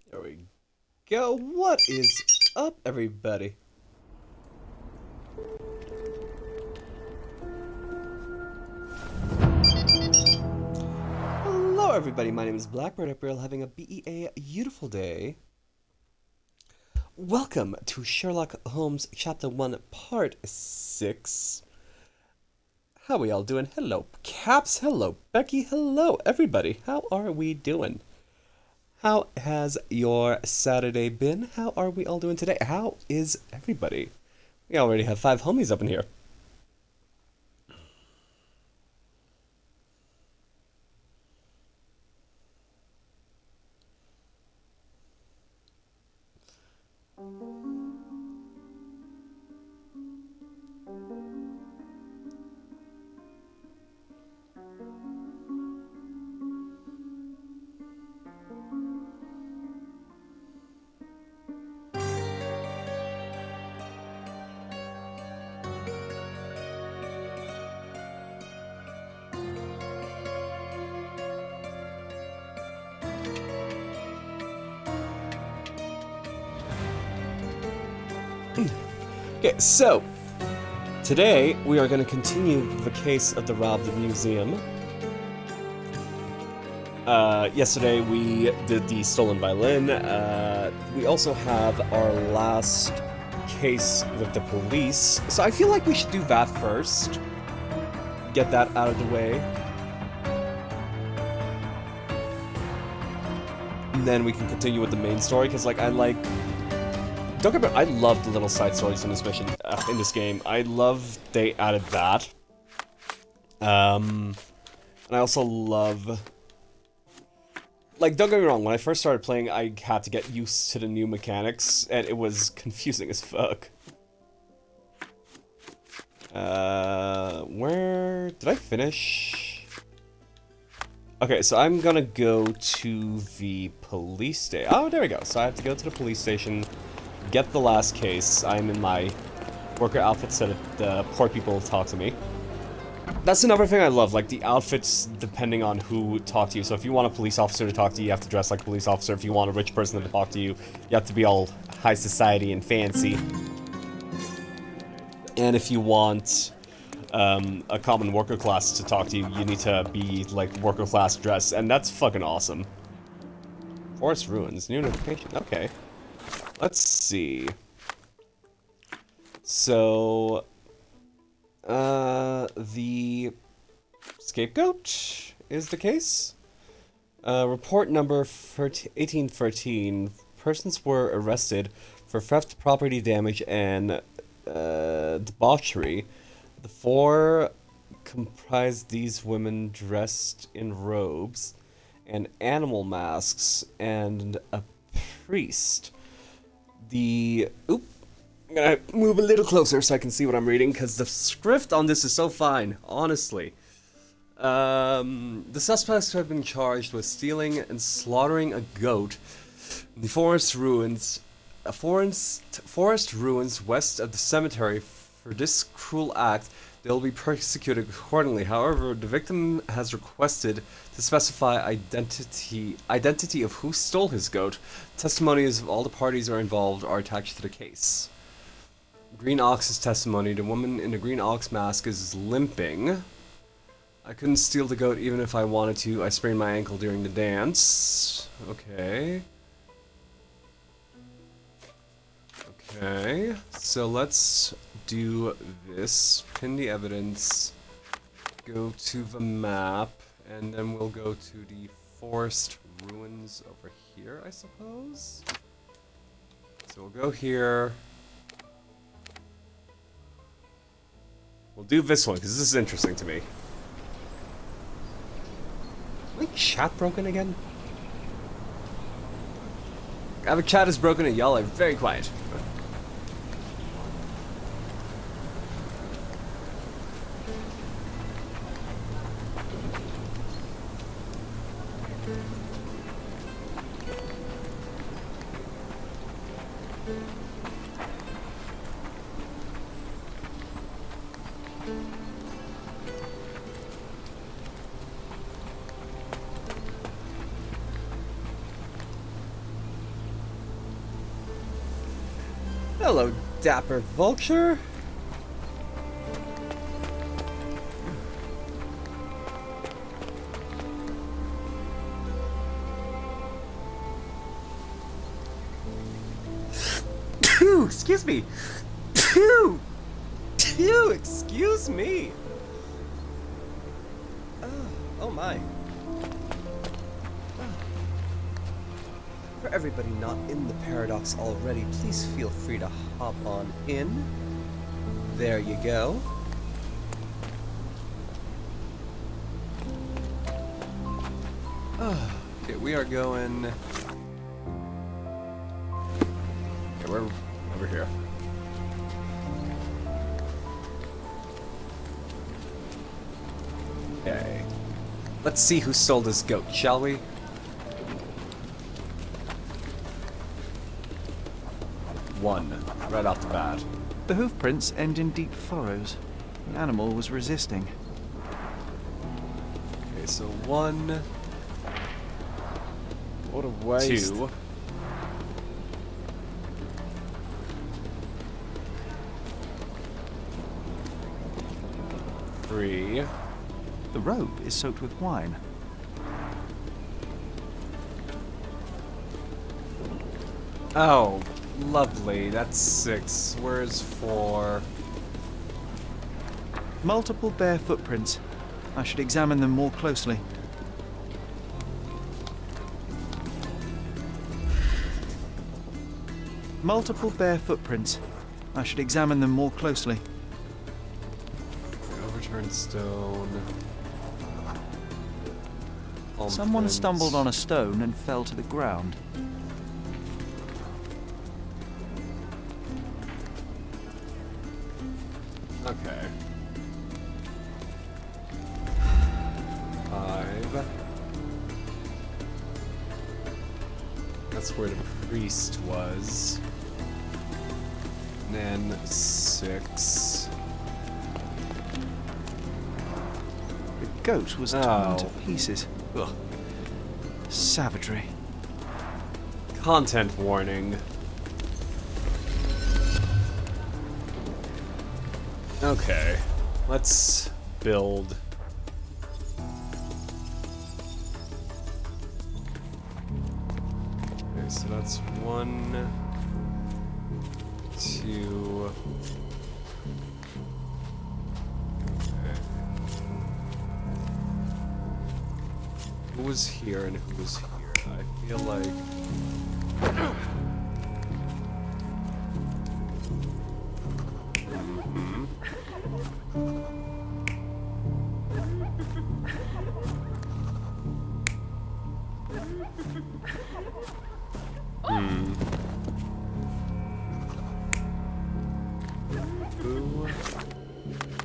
There we go. What is up, everybody? Hello, everybody. My name is Blackbird April, having a beautiful day. Welcome to Sherlock Holmes Chapter 1, Part 6. How are we all doing? Hello, Caps. Hello, Becky. Hello, everybody. How are we doing? How has your Saturday been? How are we all doing today? How is everybody? We already have 5 homies up in here. Okay, so today we are going to continue the case of the robbed museum. Yesterday we did the stolen violin. We also have our last case with the police. So I feel like we should do that first. Get that out of the way. And then we can continue with the main story, because don't get me wrong, I love the little side stories in this mission, in this game. I love they added that. And I also love... Like, don't get me wrong, when I first started playing, I had to get used to the new mechanics, and it was confusing as fuck. Where... did I finish? Okay, so I'm gonna go to the police station. Oh, there we go. So I have to go to the police station, get the last case. I'm in my worker outfit so that the poor people talk to me. That's another thing I love, like the outfits depending on who talk to you. So if you want a police officer to talk to you, you have to dress like a police officer. If you want a rich person to talk to you, you have to be all high society and fancy. And if you want a common worker class to talk to you, you need to be like worker class dress, and that's fucking awesome. Forest Ruins, new notification, okay. Let's see. So, the scapegoat is the case. Report number 1813. Persons were arrested for theft, property damage, and debauchery. The 4 comprised these women dressed in robes and animal masks and a priest. I'm gonna move a little closer so I can see what I'm reading, because the script on this is so fine, honestly. The suspects have been charged with stealing and slaughtering a goat in the forest ruins west of the cemetery. For this cruel act, they will be persecuted accordingly. However, the victim has requested to specify identity of who stole his goat. Testimonies of all the parties are involved are attached to the case. Green Ox's testimony. The woman in the green ox mask is limping. I couldn't steal the goat even if I wanted to. I sprained my ankle during the dance. Okay. Okay, so let's do this. Pin the evidence. Go to the map, and then we'll go to the forest ruins over here, I suppose? So we'll go here. We'll do this one, because this is interesting to me. My chat broken again? Our chat is broken and y'all are very quiet. Hello, dapper vulture. Excuse me. Excuse me. Oh my. For everybody not in the paradox already, please feel free to hop on in. There you go. Okay, we are going... Okay, we're over here. Okay. Let's see who stole this goat, shall we? One, right off the bat. The hoof prints end in deep furrows. The animal was resisting. Okay, so one... What a waste. Two. Three. The robe is soaked with wine. Oh, lovely. That's 6. Where's 4? Multiple bare footprints. I should examine them more closely. Multiple bare footprints. I should examine them more closely. Overturned stone. Palm Someone prints. stumbled on a stone and fell to the ground. Okay. 5. That's where the priest was. And then 6. The goat was torn to pieces. Ugh. Savagery. Content warning. Okay, let's build. Okay, so that's 1, 2. Okay. Who was here and who was here? I feel like.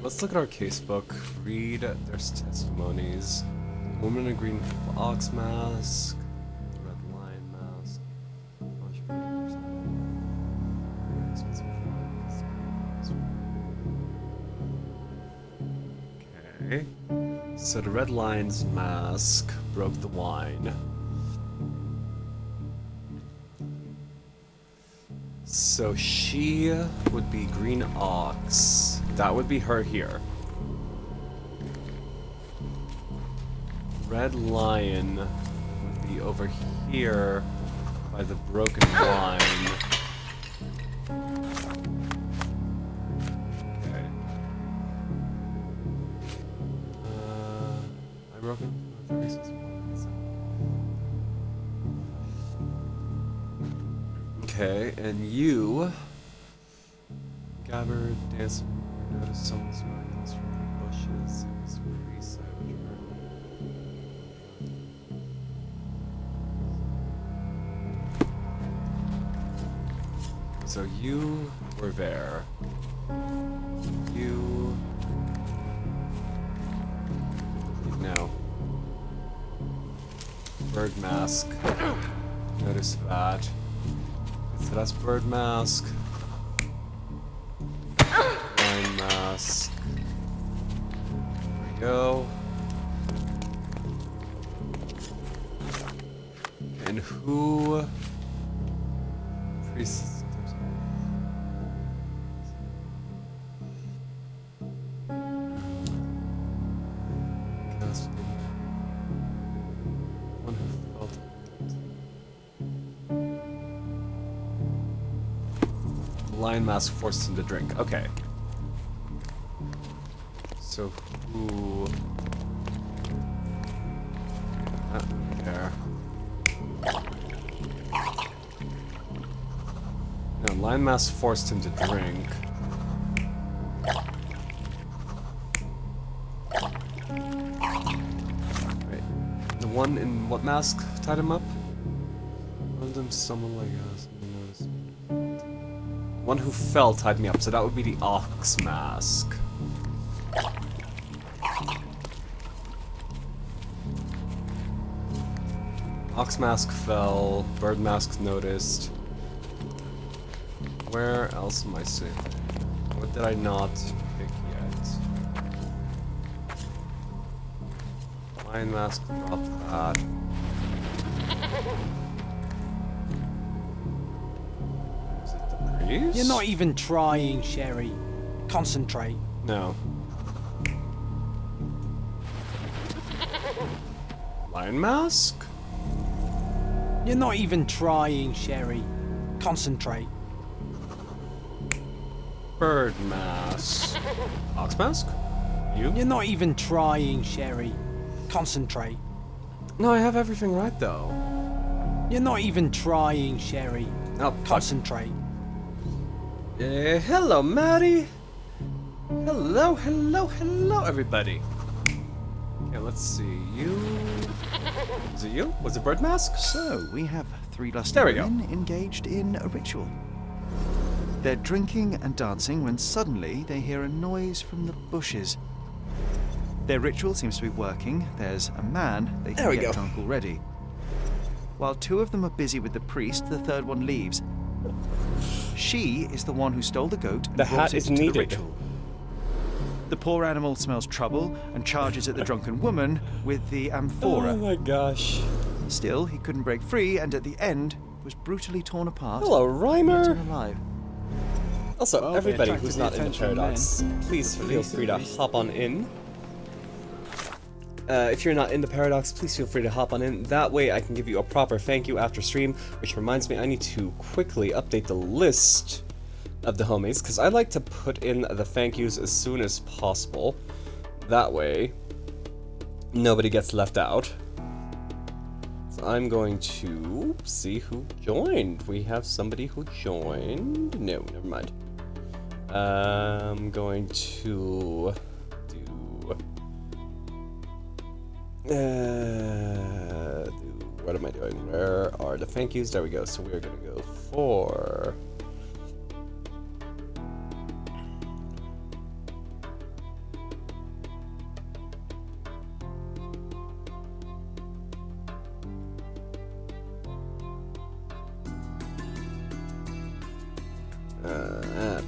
Let's look at our casebook. Read there's testimonies. Woman in a green ox mask. Red lion mask. Okay. So the red lion's mask broke the wine. So she would be green ox. That would be her here. Red lion would be over here by the broken wine. Okay. I broken. Okay, and you, Gabbard, dancing, notice someone smiling from the bushes. It was pretty savage. So you were there. You. No. Bird mask. Notice that. So that's bird mask. Lion mask. There we go. And who? Priest. lion mask forced him to drink. Okay. So who? There. No, lion mask forced him to drink. Wait, the one in what mask tied him up? One of them, someone like us. One who fell tied me up, so that would be the ox mask. Ox mask fell, bird mask noticed. Where else am I seeing? What did I not pick yet? Lion mask dropped that. Is it the priest? You're not even trying, Sherry. Concentrate. No. Lion mask? You're not even trying, Sherry. Concentrate. Bird mask. Ox mask? You? You're not even trying, Sherry. Concentrate. No, I have everything right though. You're not even trying, Sherry. Oh, fuck. Concentrate. Hello, Maddie. Hello, hello, hello, everybody. Okay, let's see. You. Is it you? Was it bird mask? So, we have 3 lusty There we go. women engaged in a ritual. They're drinking and dancing when suddenly they hear a noise from the bushes. Their ritual seems to be working. There's a man they There can we get go. drunk already. While 2 of them are busy with the priest, the 3rd one leaves. She is the one who stole the goat and The brought hat it is to the needed. ritual. The poor animal smells trouble and charges at the drunken woman with the amphora. Oh my gosh. Still, he couldn't break free, and at the end was brutally torn apart. Hello, Eaten Rhymer. alive. Also, Well, they everybody attracted who's the not in the attention of paradox, please feel free to hop on in. If you're not in the paradox, please feel free to hop on in. That way I can give you a proper thank you after stream, which reminds me I need to quickly update the list of the homies, because I like to put in the thank yous as soon as possible. That way, nobody gets left out. So I'm going to see who joined. We have somebody who joined. No, never mind. I'm going to do... what am I doing? Where are the thank yous? There we go. So we're going to go for... at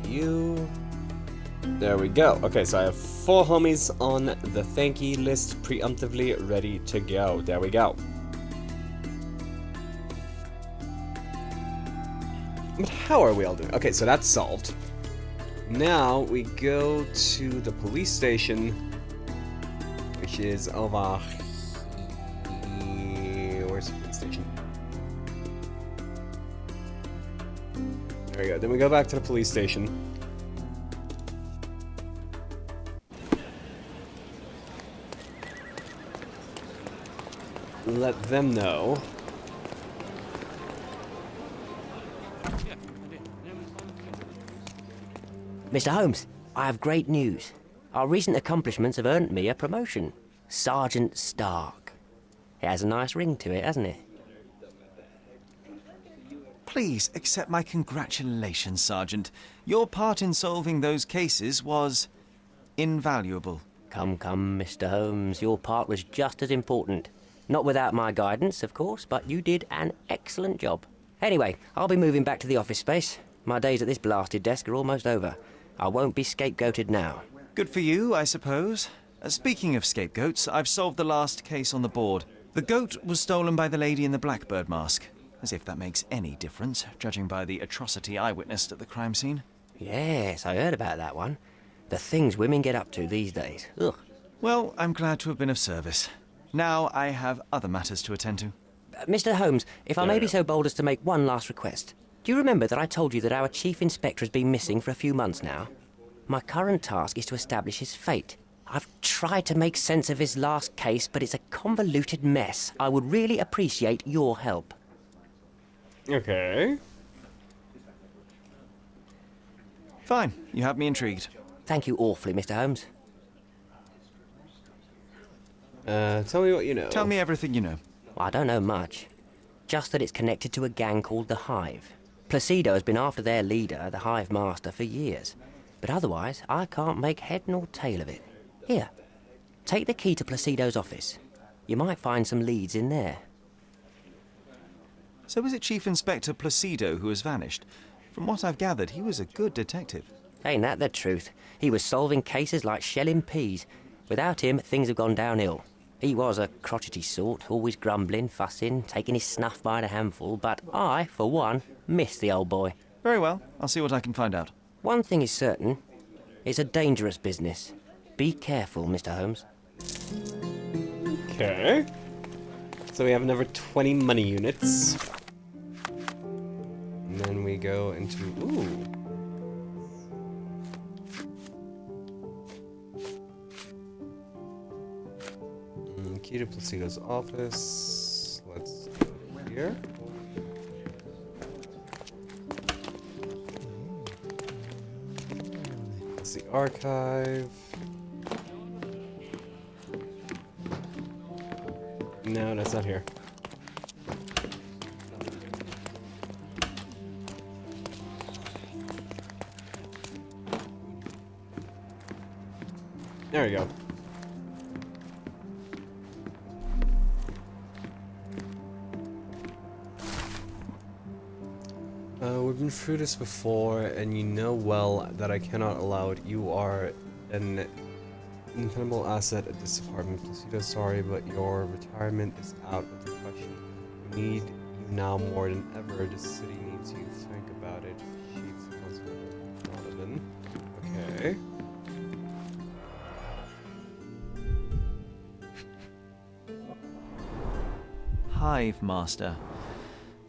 you. There we go. Okay, so I have 4 homies on the thank you list preemptively ready to go. There we go. But how are we all doing? Okay, so that's solved. Now we go to the police station, which is over here. Where's the police station? There we go. Then we go back to the police station. Let them know. Mr. Holmes, I have great news. Our recent accomplishments have earned me a promotion. Sergeant Stark. It has a nice ring to it, hasn't it? Please accept my congratulations, Sergeant. Your part in solving those cases was invaluable. Come, Mr. Holmes, your part was just as important. Not without my guidance, of course, but you did an excellent job. Anyway, I'll be moving back to the office space. My days at this blasted desk are almost over. I won't be scapegoated now. Good for you, I suppose. Speaking of scapegoats, I've solved the last case on the board. The goat was stolen by the lady in the blackbird mask. As if that makes any difference, judging by the atrocity I witnessed at the crime scene. Yes, I heard about that one. The things women get up to these days. Ugh. Well, I'm glad to have been of service. Now I have other matters to attend to. Mr. Holmes, if I may be so bold as to make one last request. Do you remember that I told you that our chief inspector has been missing for a few months now? My current task is to establish his fate. I've tried to make sense of his last case, but it's a convoluted mess. I would really appreciate your help. Okay. Fine, you have me intrigued. Thank you awfully, Mr. Holmes. Tell me what you know. Tell me everything you know. Well, I don't know much. Just that it's connected to a gang called the Hive. Placido has been after their leader, the Hive Master, for years. But otherwise, I can't make head nor tail of it. Here, take the key to Placido's office. You might find some leads in there. So is it Chief Inspector Placido who has vanished? From what I've gathered, he was a good detective. Ain't that the truth? He was solving cases like shelling peas. Without him, things have gone downhill. He was a crotchety sort, always grumbling, fussing, taking his snuff by the handful, but I, for one, miss the old boy. Very well, I'll see what I can find out. One thing is certain, it's a dangerous business. Be careful, Mr. Holmes. Okay. So we have another 20 money units. And then we go into... Ooh. Key to Placido's office. Let's go here. That's the archive. No, that's not here. There we go. We've been through this before, and you know well that I cannot allow it. You are an incredible asset at this department. Placido, sorry, but your retirement is out of the question. We need you now more than ever. The city needs you. Think about it, Chief Constable Donovan. Okay. Hive Master.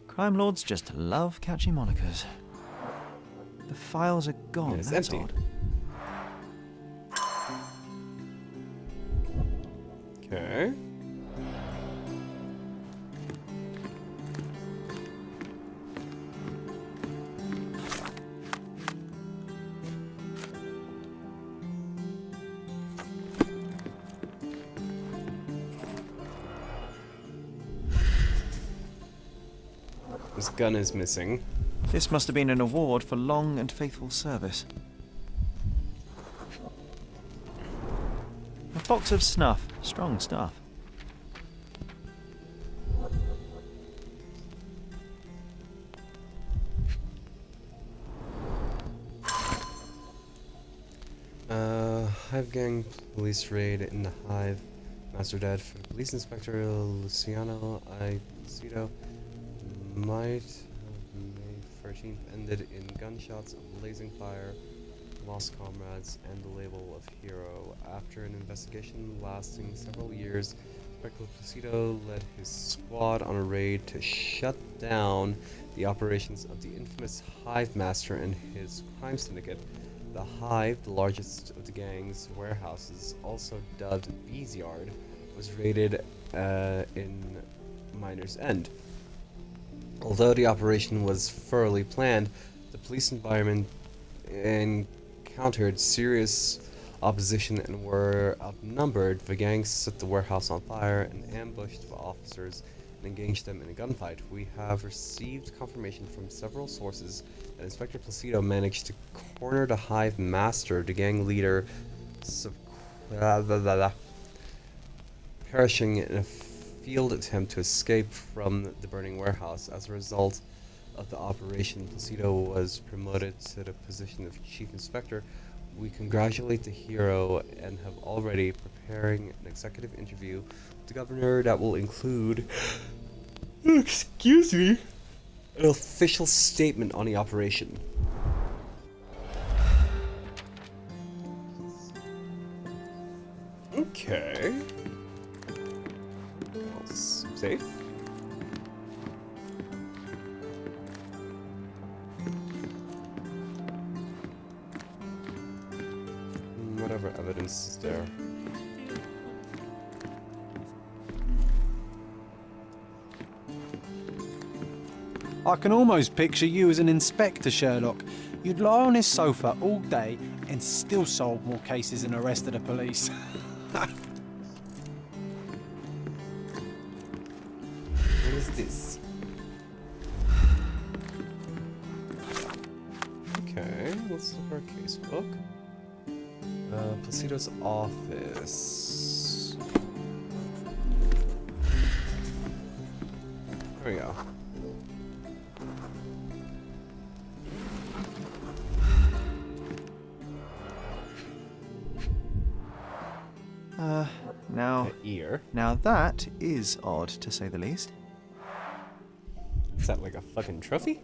Crime lords just love catchy monikers. The files are gone. Yeah, it's That's empty. odd. Okay. This gun is missing. This must have been an award for long and faithful service. A box of snuff. Strong stuff. Hive gang police raid in the Hive. Master dead for the police inspector Luciano I. Placido. Might have May 13th ended in gunshots, a blazing fire, lost comrades, and the label of hero. After an investigation lasting several years, Inspector Placido led his squad on a raid to shut down the operations of the infamous Hive Master and his crime syndicate. The Hive, the largest of the gang's warehouses, also dubbed B's Yard, was raided in Miner's End. Although the operation was thoroughly planned, the police environment encountered serious opposition and were outnumbered. The gang set the warehouse on fire and ambushed the officers and engaged them in a gunfight. We have received confirmation from several sources that Inspector Placido managed to corner the Hive Master, the gang leader, perishing in a field attempt to escape from the burning warehouse. As a result of the operation, Placido was promoted to the position of Chief Inspector. We congratulate the hero and have already preparing an executive interview with the governor that will include, excuse me, an official statement on the operation. Okay. Safe. Whatever evidence is there. I can almost picture you as an inspector, Sherlock. You'd lie on his sofa all day and still solve more cases than the rest of the police. What is this? Okay, let's look at our casebook. Placido's office. There we go. Now, Ear. now that is odd, to say the least. Is that like a fucking trophy?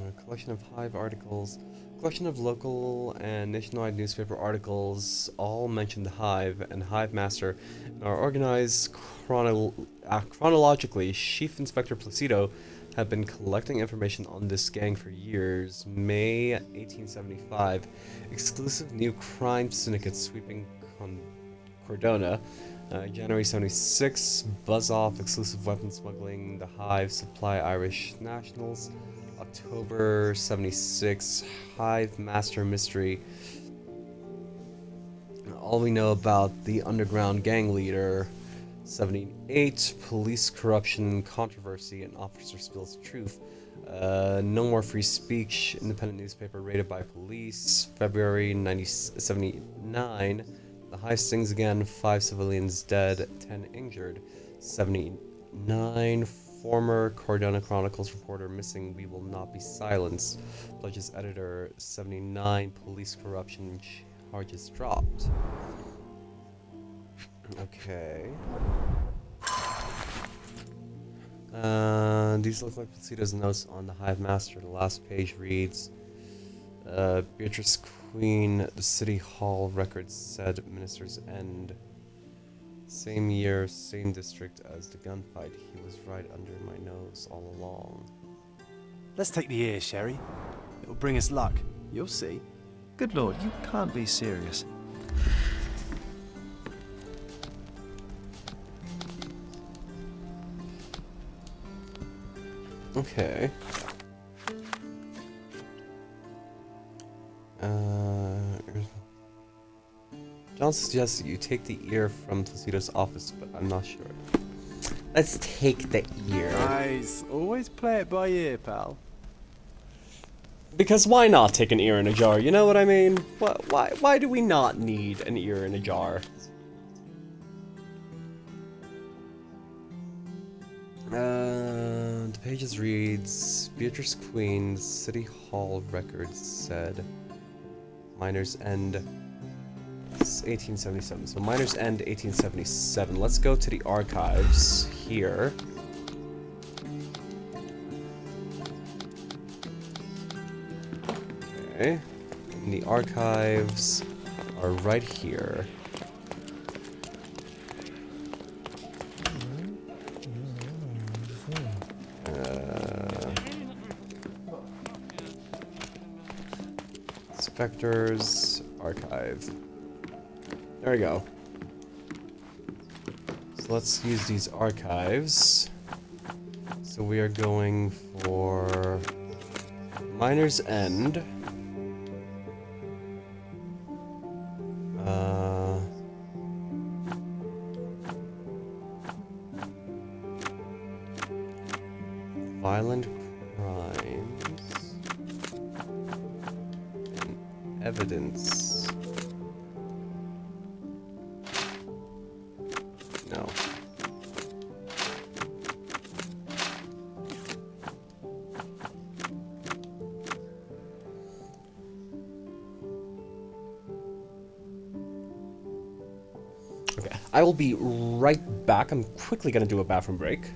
A collection of Hive articles. Collection of local and nationwide newspaper articles all mention the Hive and Hive Master and are organized chronologically. Chief Inspector Placido had been collecting information on this gang for years. May 1875, exclusive new crime syndicate sweeping Cordona. January 76, buzz off exclusive weapon smuggling. The Hive supply Irish nationals. October 76, Hive Master mystery. All we know about the underground gang leader. 78, police corruption, controversy, and officer spills truth. No more free speech, independent newspaper raided by police. February 79, the Hive stings again, 5 civilians dead, 10 injured. 79, former Cordona Chronicles reporter missing, we will not be silenced. Pledges editor. 79, police corruption charges dropped. Okay. These look like Placido's notes on the Hive Master. The last page reads, Beatrice Queen, the City Hall records said Minister's End. Same year, same district as the gunfight. He was right under my nose all along. Let's take the ear, Sherry. It'll bring us luck. You'll see. Good lord, you can't be serious. Okay. John suggests that you take the ear from Placido's office, but I'm not sure. Let's take the ear. Nice. Always play it by ear, pal. Because why not take an ear in a jar? You know what I mean? Why do we not need an ear in a jar? The pages reads, Beatrice Queen, City Hall records said, Miners End, 1877. So Miners End, 1877. Let's go to the archives here. Okay. And the archives are right here. Inspectors archive. There we go. So let's use these archives. So we are going for Miner's End. Violent crimes and evidence. No. Okay, I will be right back. I'm quickly gonna do a bathroom break.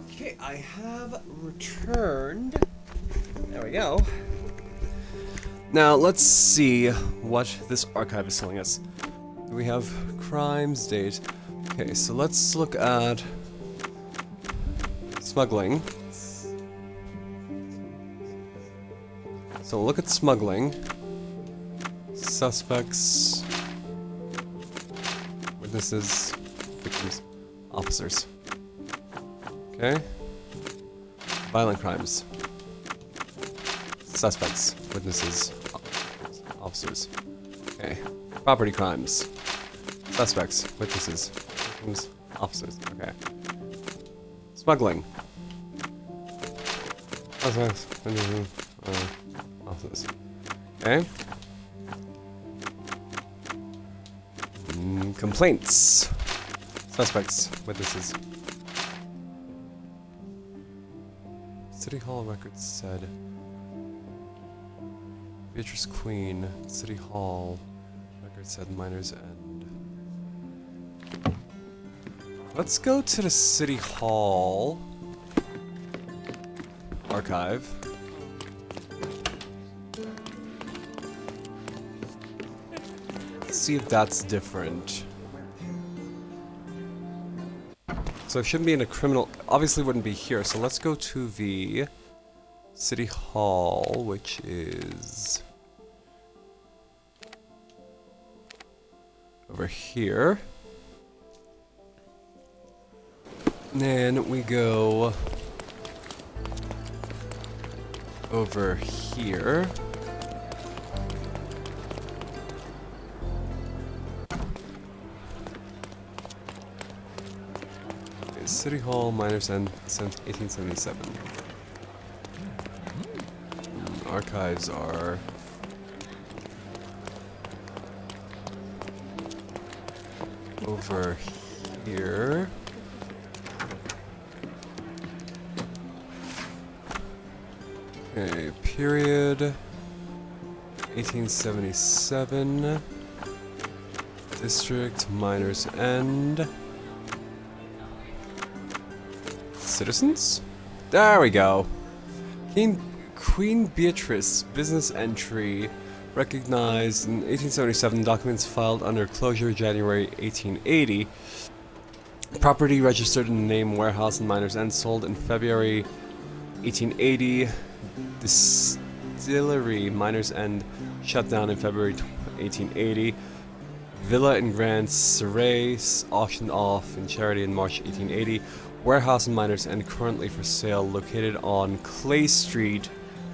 Okay, I have returned. There we go. Now, let's see what this archive is telling us. We have crimes, date. Okay, so let's look at smuggling. So look at smuggling. Suspects. Witnesses. Victims. Officers. Okay. Violent crimes. Suspects. Witnesses. Officers. Okay. Property crimes. Suspects. Witnesses. Victims. Officers. Okay. Smuggling. Suspects. Witnesses. Officers. Okay. Complaints. Suspects. Witnesses. City Hall records said Beatrice Queen, City Hall records said Miners End. Let's go to the City Hall archive. See if that's different. So it shouldn't be in a criminal, obviously wouldn't be here, so let's go to the City Hall, which is over here. And then we go over here. City Hall, Miners End, since 1877. Archives are over here. Okay, period 1877. District, Miners End. Citizens? There we go. Queen Beatrice business entry recognized in 1877, documents filed under closure January 1880. Property registered in the name Warehouse and Miners End, sold in February 1880. Distillery Miners End shut down in February 1880. Villa in Grand Surrey auctioned off in Charity in March 1880. Warehouse in Miners End currently for sale, located on Clay Street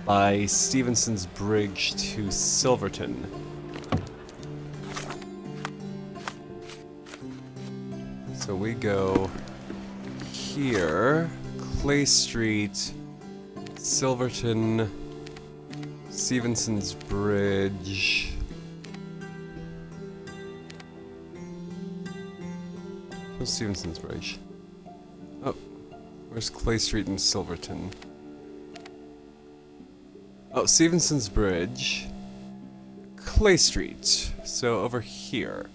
by Stevenson's Bridge to Silverton. So we go here, Clay Street, Silverton, Stevenson's Bridge. Where's Stevenson's Bridge? Oh, where's Clay Street in Silverton? Oh, Stevenson's Bridge. Clay Street. So over here.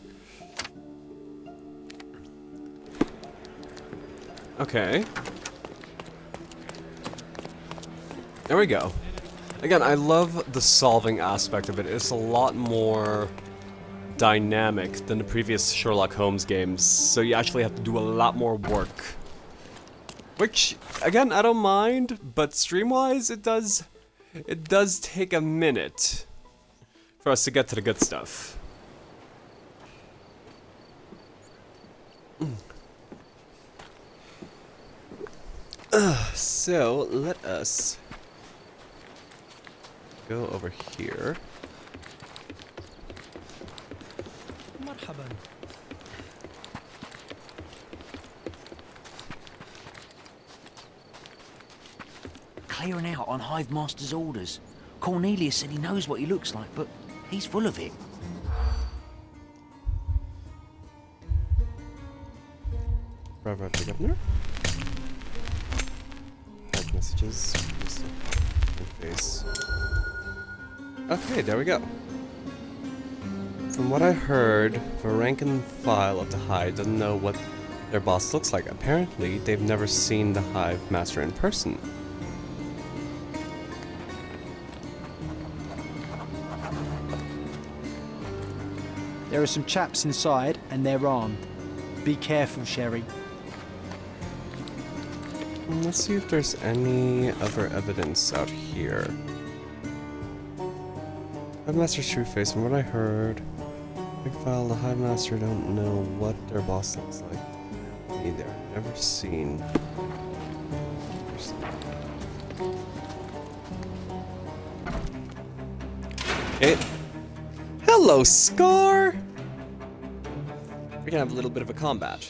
Okay. There we go. Again, I love the solving aspect of it. It's a lot more dynamic than the previous Sherlock Holmes games, so you actually have to do a lot more work. Which, again, I don't mind, but stream-wise, it does take a minute for us to get to the good stuff. So, let us go over here. Clearing out on Hive Master's orders. Cornelius said he knows what he looks like, but he's full of it. Bravo to the governor. Add messages. Face. Okay, there we go. From what I heard, the rank and file of the Hive doesn't know what their boss looks like. Apparently, they've never seen the Hive Master in person. There are some chaps inside, and they're armed. Be careful, Sherry. Let's see if there's any other evidence out here. Hive Master's true face, from what I heard. Big file, the Hive Master don't know what their boss looks like. Either. Never seen. It. Hello, Scar! We can have a little bit of a combat.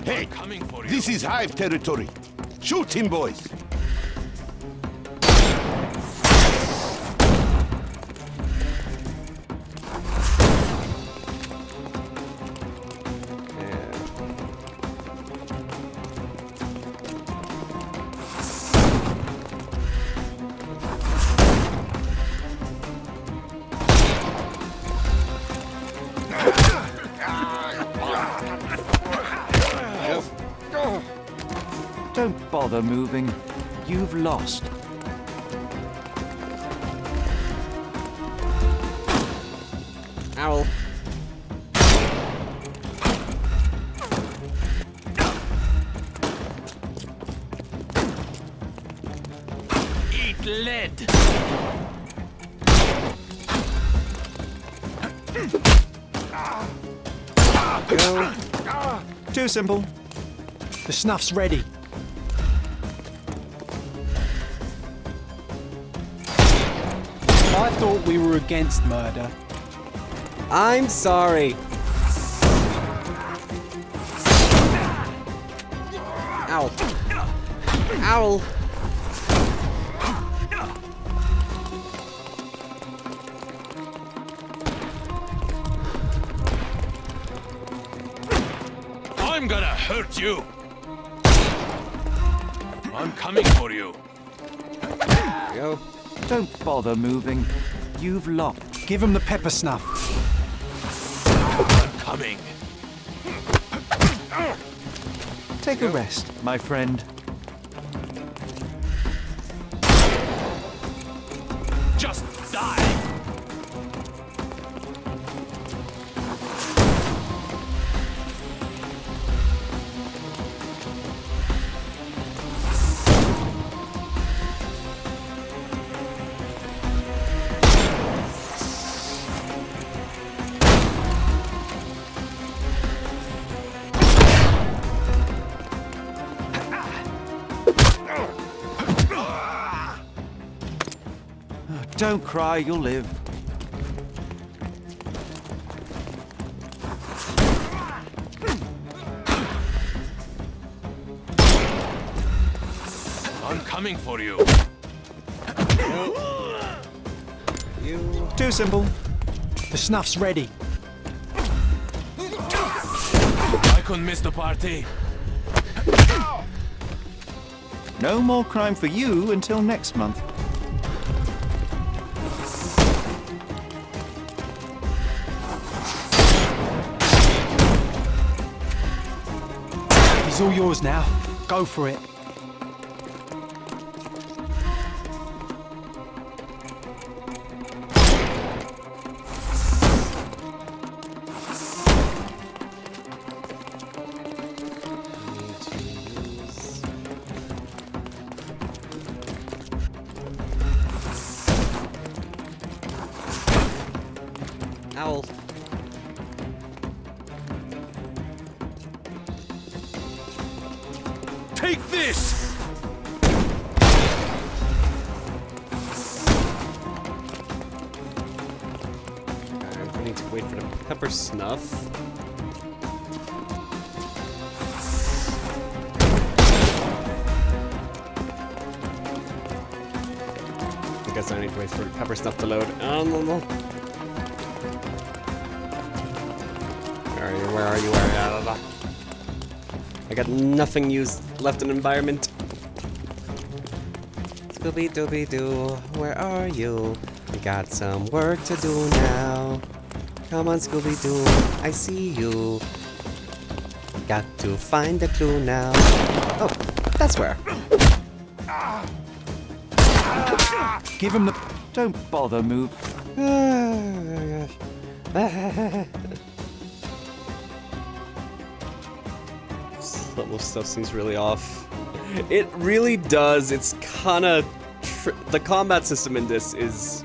Hey, this is Hive territory. Shoot him, boys. Don't bother moving. You've lost. Owl. Eat lead! Go. Too simple. The snuff's ready. I thought we were against murder. I'm sorry. Ow. Owl. I'm gonna hurt you. I'm coming for you. Go. Don't bother moving. You've lost. Give him the pepper snuff. I'm coming. Take a rest, my friend. Just die. Don't cry, you'll live. I'm coming for you. You. Too simple. The snuff's ready. I couldn't miss the party. No more crime for you until next month. He's all yours now. Go for it. Owl. Take this! I need to wait for the pepper snuff. I guess I need to wait for the pepper snuff to load. Oh, no, no. Where are you? Where are you? Where are you? I got nothing used left in environment. Scooby-Dooby-Doo, where are you? We got some work to do now. Come on, Scooby-Doo. I see you. Got to find the clue now. Oh, that's where. Give him the. Don't bother, move. This level stuff seems really off. It really does. It's kind of. The combat system in this is.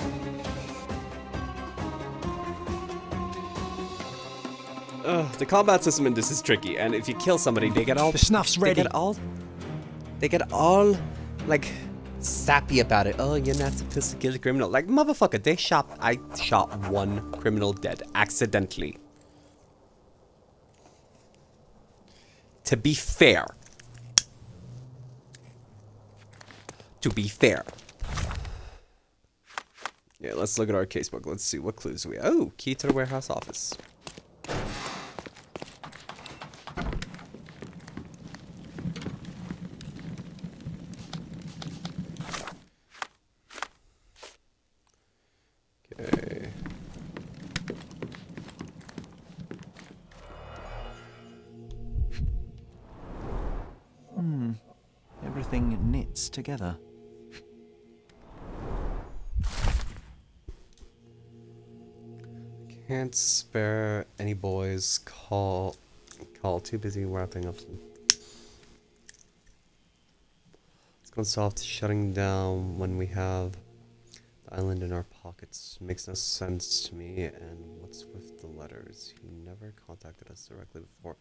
The combat system in this is tricky, and if you kill somebody, they get all. The snuff's ready. They get all, like, sappy about it. Oh, you're not supposed to kill the criminal. Like, motherfucker, I shot one criminal dead accidentally. To be fair. Yeah, let's look at our casebook. Let's see what clues we have. Oh, key to the warehouse office. Okay. Everything knits together. Can't spare any boys. Call. Too busy wrapping up. It's going soft. Shutting down when we have the island in our pockets makes no sense to me. And what's with the letters? He never contacted us directly before.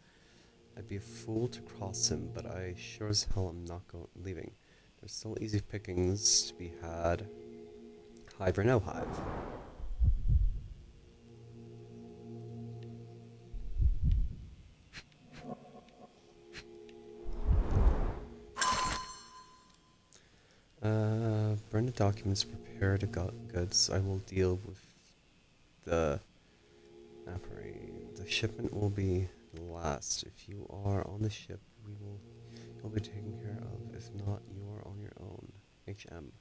I'd be a fool to cross him, but I sure as hell am not leaving. There's still easy pickings to be had. Hive or no hive. Burn the documents, prepare the goods. I will deal with the The shipment will be last. If you are on the ship, you'll be taken care of. If not, you are on your own. HM.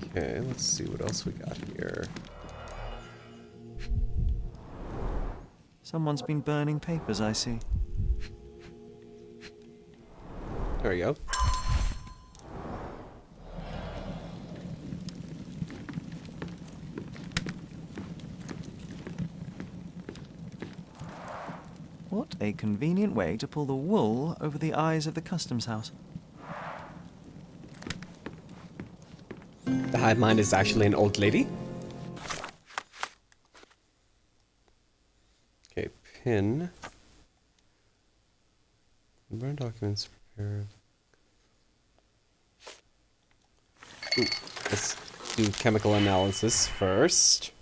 Okay, let's see what else we got here. Someone's been burning papers, I see. There we go. What a convenient way to pull the wool over the eyes of the customs house. The hive mind is actually an old lady. Okay, pin. Burn documents prepared. Ooh, let's do chemical analysis first.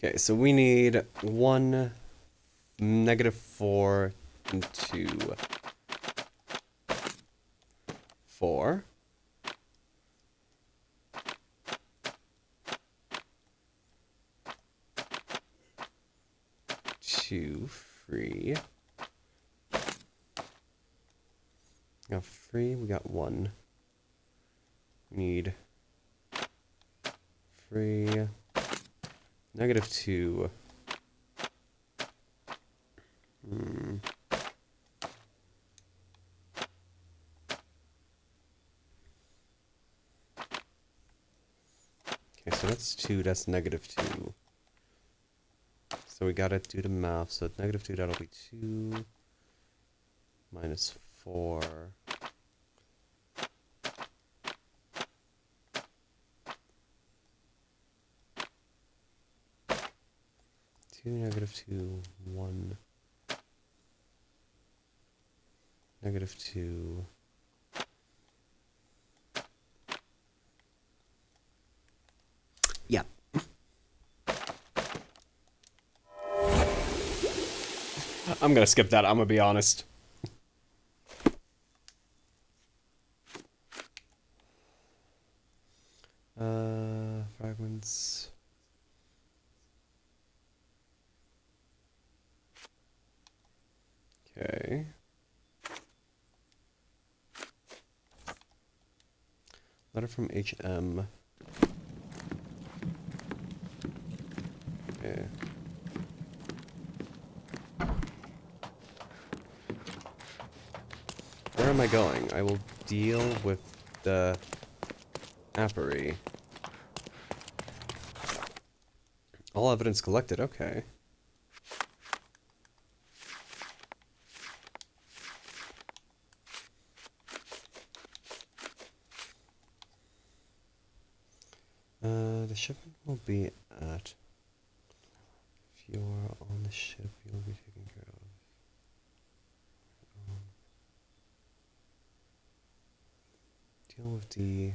Okay, so we need 1, -4, and 2, 4. Two free. We got free, we got 1. We need free. -2. Okay, so that's 2, that's -2. So we gotta do the math, so -2, that'll be 2 minus 4. -2, 1, -2. Yeah. I'm gonna skip that, I'm gonna be honest. Fragments. Okay. Okay. Letter from HM. Okay. Where am I going? I will deal with the apiary. All evidence collected, okay. The shipment will be at... If you're on the ship, you'll be taken care of. Deal with the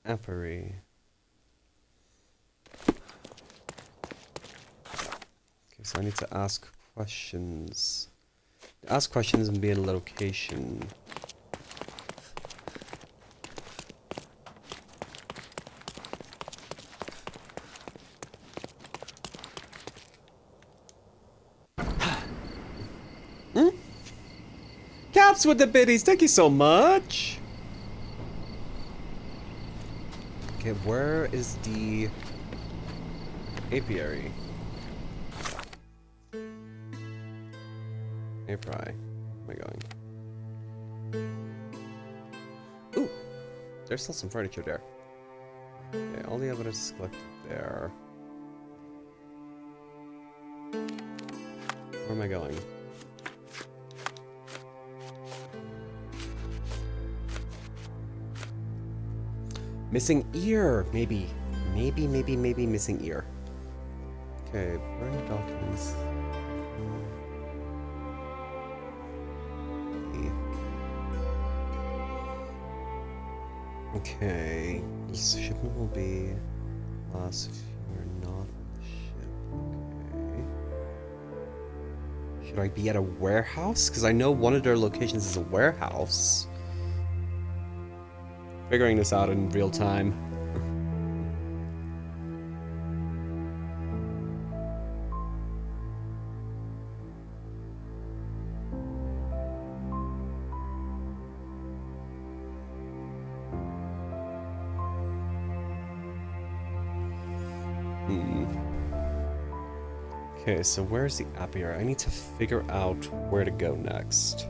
apiary. Okay, so I need to ask questions. Ask questions and be at a location. Caps with the biddies, thank you so much! Okay, where is the apiary? Apiary. Where am I going? Ooh! There's still some furniture there. Okay, all the evidence is collected there. Where am I going? Missing ear! Maybe missing ear. Okay, burn documents. Okay, this shipment will be lost if you're not on the ship. Okay. Should I be at a warehouse? Because I know one of their locations is a warehouse. Figuring this out in real time. Okay, so where's the apiary? I need to figure out where to go next.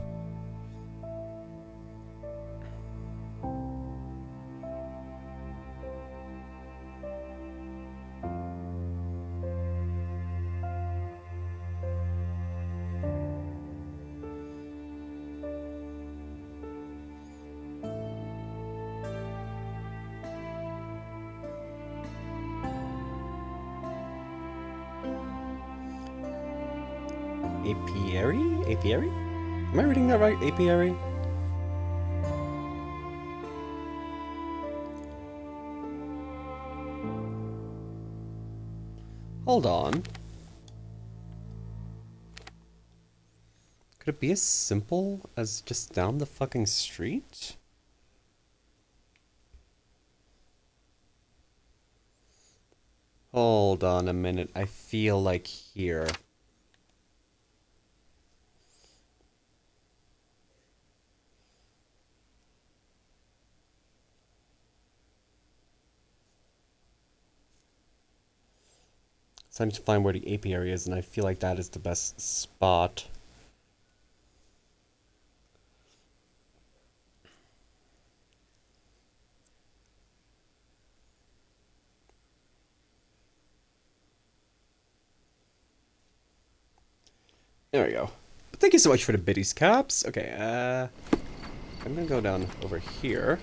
Apiary? Apiary? Am I reading that right? Apiary? Hold on. Could it be as simple as just down the fucking street? Hold on a minute. I feel like here. So I need to find where the apiary is, and I feel like that is the best spot. There we go. Thank you so much for the biddies, Caps. Okay, I'm gonna go down over here.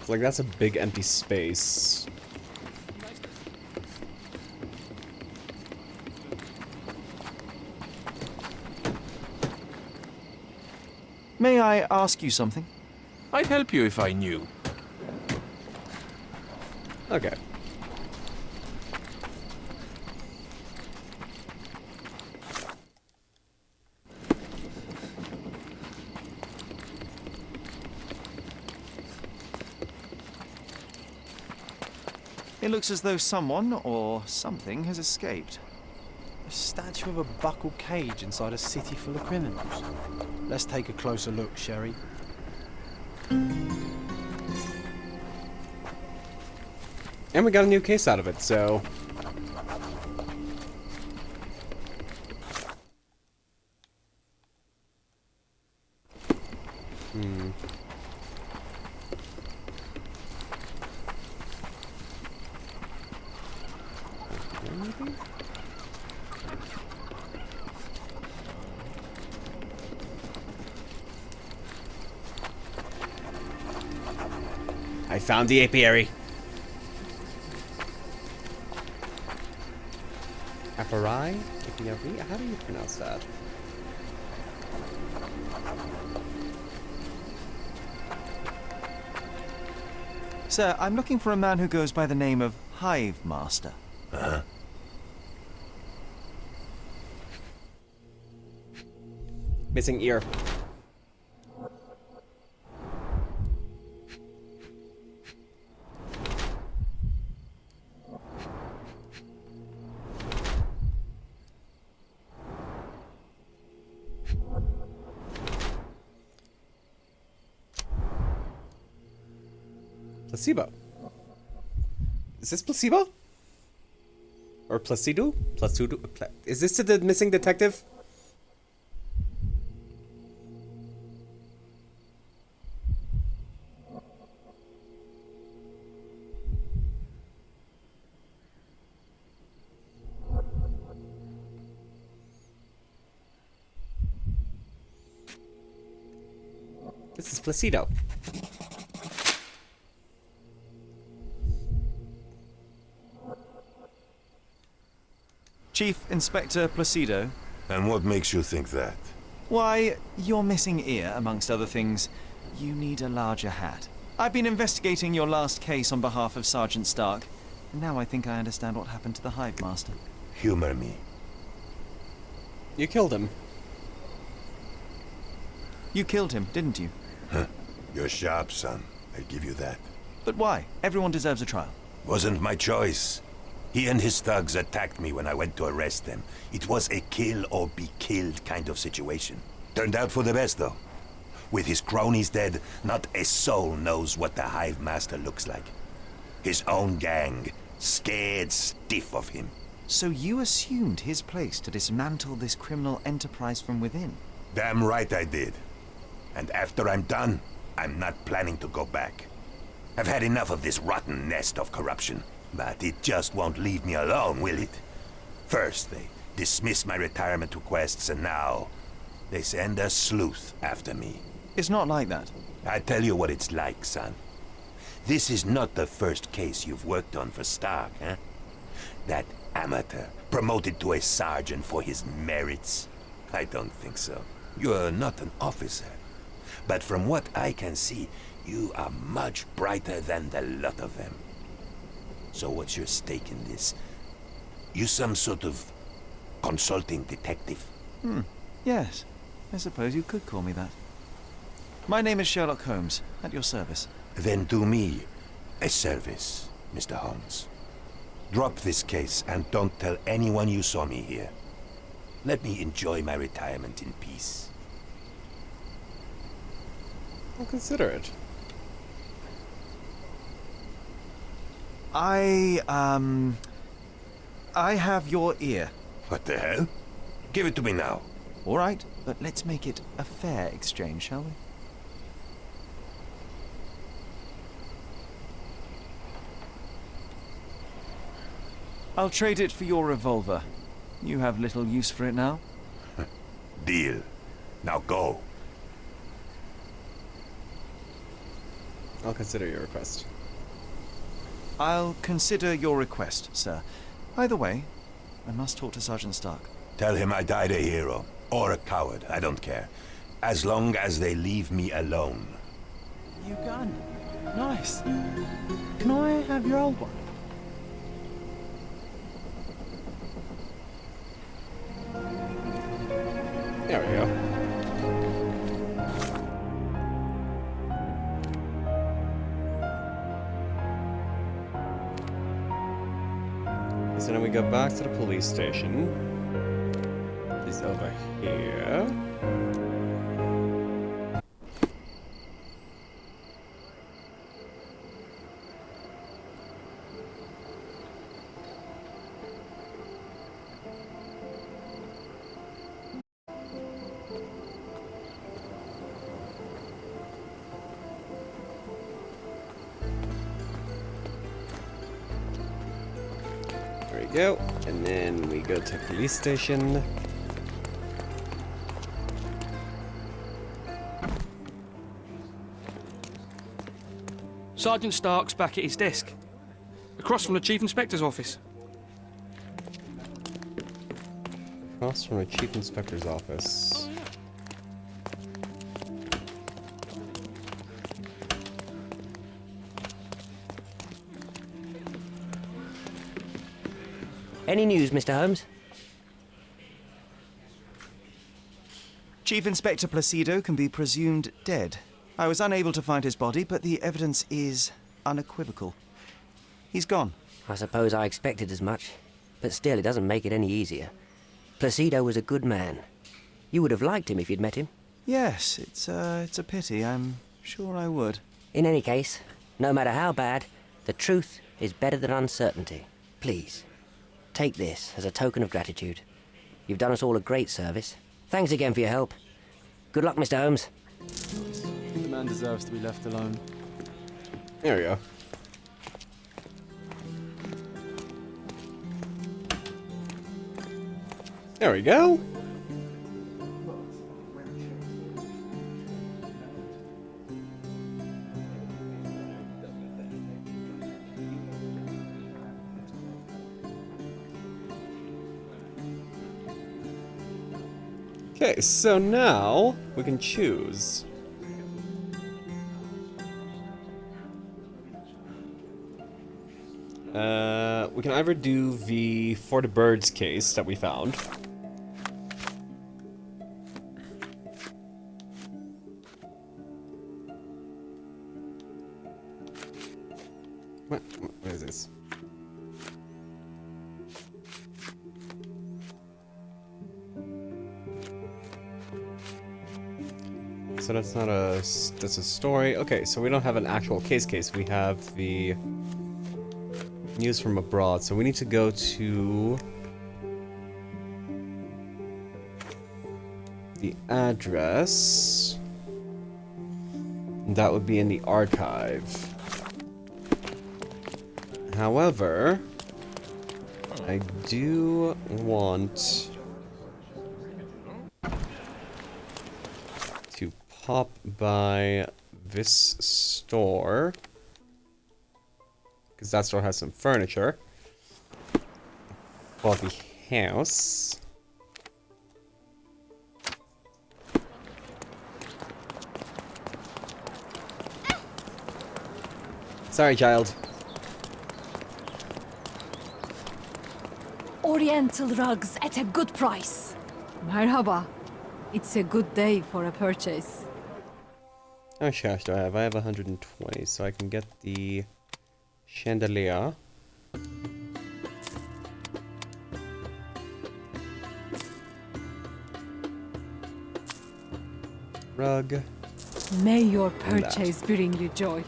Like, that's a big empty space. May I ask you something? I'd help you if I knew. Okay. It looks as though someone or something has escaped. A statue of a buckled cage inside a city full of criminals. Let's take a closer look, Sherry. And we got a new case out of it, so... Maybe? I found the apiary. Apiary? Apiary? How do you pronounce that? Sir, I'm looking for a man who goes by the name of Hive Master. Missing ear. Placebo. Is this placebo? Or Placido? Placido? Is this the missing detective? This is Placido. Chief Inspector Placido. And what makes you think that? Why, your missing ear, amongst other things. You need a larger hat. I've been investigating your last case on behalf of Sergeant Stark. Now I think I understand what happened to the Hive Master. Humor me. You killed him. You killed him, didn't you? You're sharp, son. I'll give you that. But why? Everyone deserves a trial. Wasn't my choice. He and his thugs attacked me when I went to arrest them. It was a kill or be killed kind of situation. Turned out for the best, though. With his cronies dead, not a soul knows what the Hive Master looks like. His own gang, scared stiff of him. So you assumed his place to dismantle this criminal enterprise from within? Damn right I did. And after I'm done, I'm not planning to go back. I've had enough of this rotten nest of corruption. But it just won't leave me alone, will it? First, they dismiss my retirement requests, and now they send a sleuth after me. It's not like that. I tell you what it's like, son. This is not the first case you've worked on for Stark, huh? That amateur promoted to a sergeant for his merits? I don't think so. You're not an officer. But from what I can see, you are much brighter than the lot of them. So what's your stake in this? You some sort of consulting detective? Yes, I suppose you could call me that. My name is Sherlock Holmes, at your service. Then do me a service, Mr. Holmes. Drop this case and don't tell anyone you saw me here. Let me enjoy my retirement in peace. I'll consider it. I have your ear. What the hell? Give it to me now. All right, but let's make it a fair exchange, shall we? I'll trade it for your revolver. You have little use for it now. Deal. Now go. I'll consider your request. I'll consider your request, sir. Either way, I must talk to Sergeant Stark. Tell him I died a hero. Or a coward, I don't care. As long as they leave me alone. New gun. Nice. Can I have your old one? There we go. so now we go back to the police station. Is over here. There we go. And then we go to police station. Sergeant Stark's back at his desk, across from the Chief Inspector's office. Across from the Chief Inspector's office. Any news, Mr. Holmes? Chief Inspector Placido can be presumed dead. I was unable to find his body, but the evidence is unequivocal. He's gone. I suppose I expected as much, but still it doesn't make it any easier. Placido was a good man. You would have liked him if you'd met him. Yes, it's a pity. I'm sure I would. In any case, no matter how bad, the truth is better than uncertainty. Please, take this as a token of gratitude. You've done us all a great service. Thanks again for your help. Good luck, Mr. Holmes. The man deserves to be left alone. There we go. There we go. Okay, so now we can choose. We can either do the For the Birds case that we found. What is this? So that's not a, that's a story. Okay, so we don't have an actual case. We have the news from abroad. So we need to go to the address. That would be in the archive. However, I do want to pop by this store, because that store has some furniture for the house. Sorry, child. Oriental rugs at a good price. Merhaba. It's a good day for a purchase. How much cash do I have? I have 120, so I can get the chandelier. Rug. May your purchase bring you joy.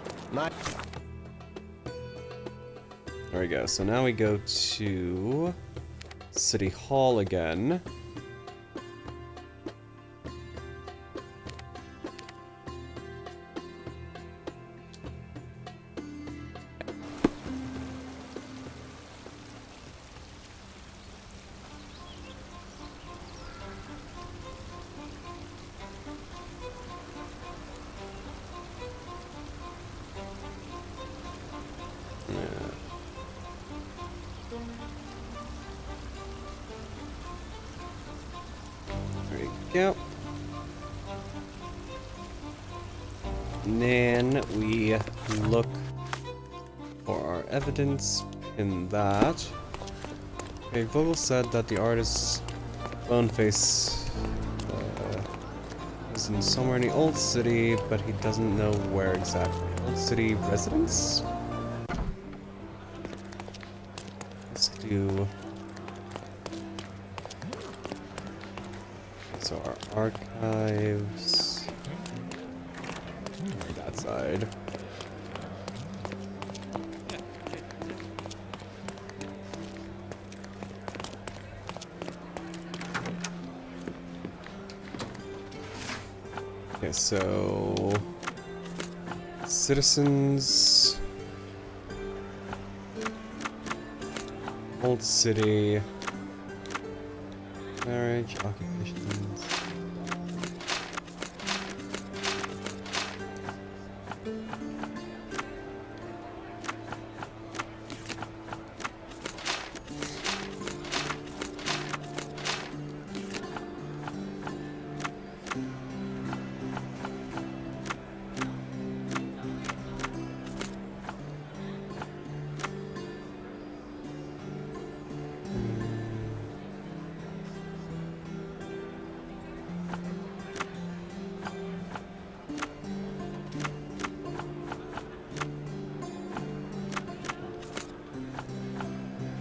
There we go. So now we go to City Hall again. There we go. And then we look for our evidence in that. Okay, Vogel said that the artist's bone face is in somewhere in the old city, but he doesn't know where exactly. Old city residence? Let's do do... So our archives... that side. Okay, so... Citizens... Old City... Marriage, occupations...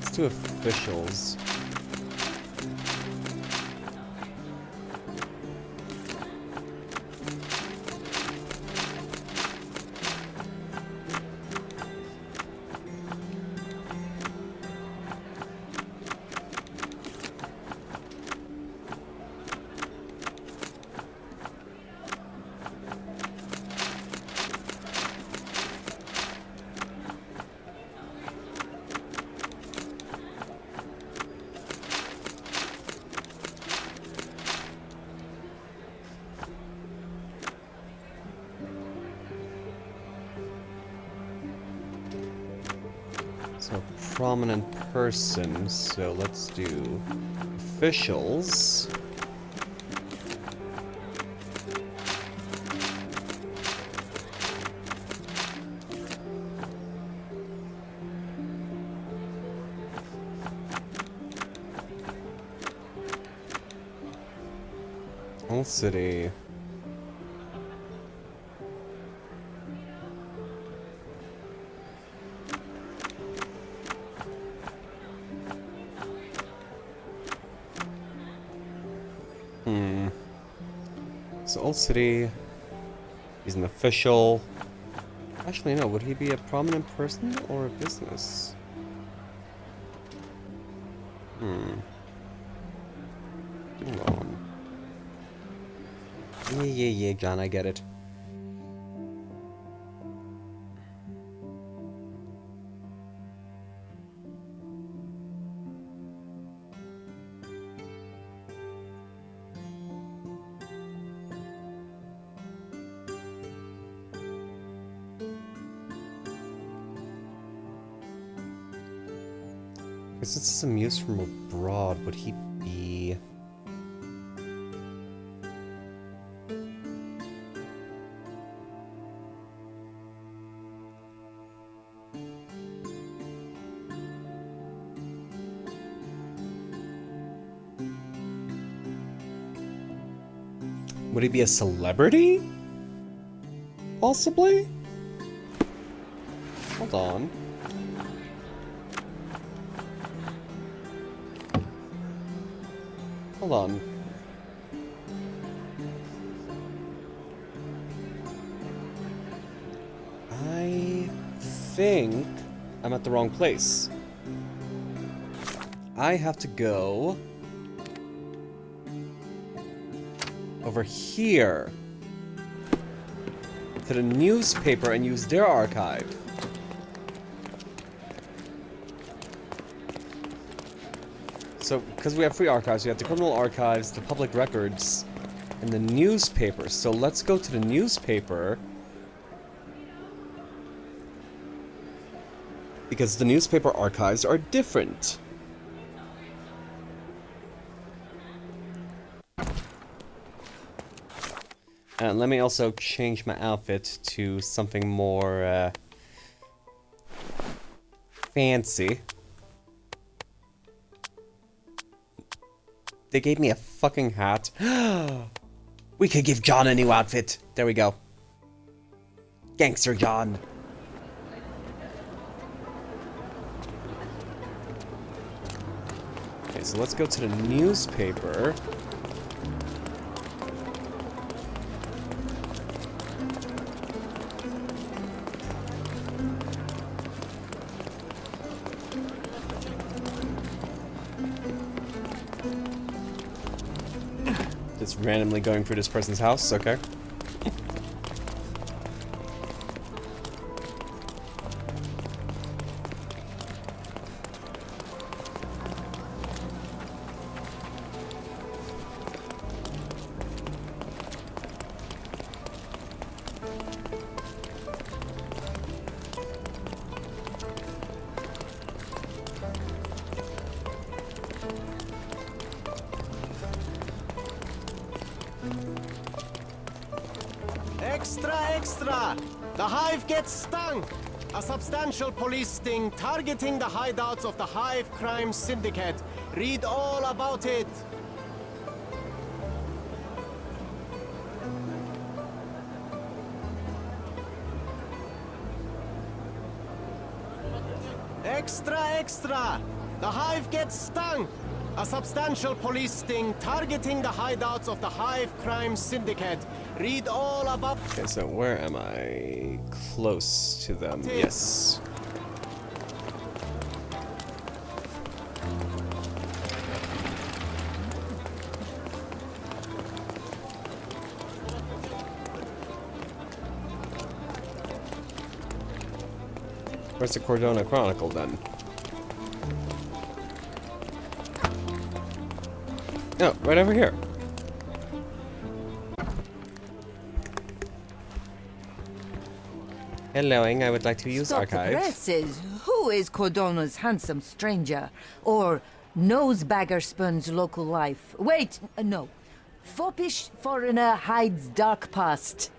Let's do officials. So, prominent person, so let's do officials. Old City. So Old City, he's an official. Actually, no, would he be a prominent person or a business? Hold on. Yeah, John, I get it. Since it's a muse from abroad, would he be... Would he be a celebrity? Possibly? Hold on. Hold on. I think I'm at the wrong place. I have to go over here to the newspaper and use their archive. So, because we have free archives, we have the criminal archives, the public records, and the newspaper. So let's go to the newspaper. Because the newspaper archives are different. And let me also change my outfit to something more fancy. They gave me a fucking hat. We could give John a new outfit. There we go. Gangster John. Okay, so let's go to the newspaper. Just randomly going through this person's house, okay. Extra, extra! The Hive gets stung! A substantial police sting targeting the hideouts of the Hive Crime Syndicate. Read all about it! Extra, extra! The Hive gets stung! A substantial police sting targeting the hideouts of the Hive Crime Syndicate. Read all about... Okay, so where am I? Close to them. Yes. Where's the Cordona Chronicle then? Oh, right over here. Helloing, I would like to use Stop archives. the presses. Who is Cordona's handsome stranger? Or nosebagger spurns local life? Wait, no. Foppish foreigner hides dark past.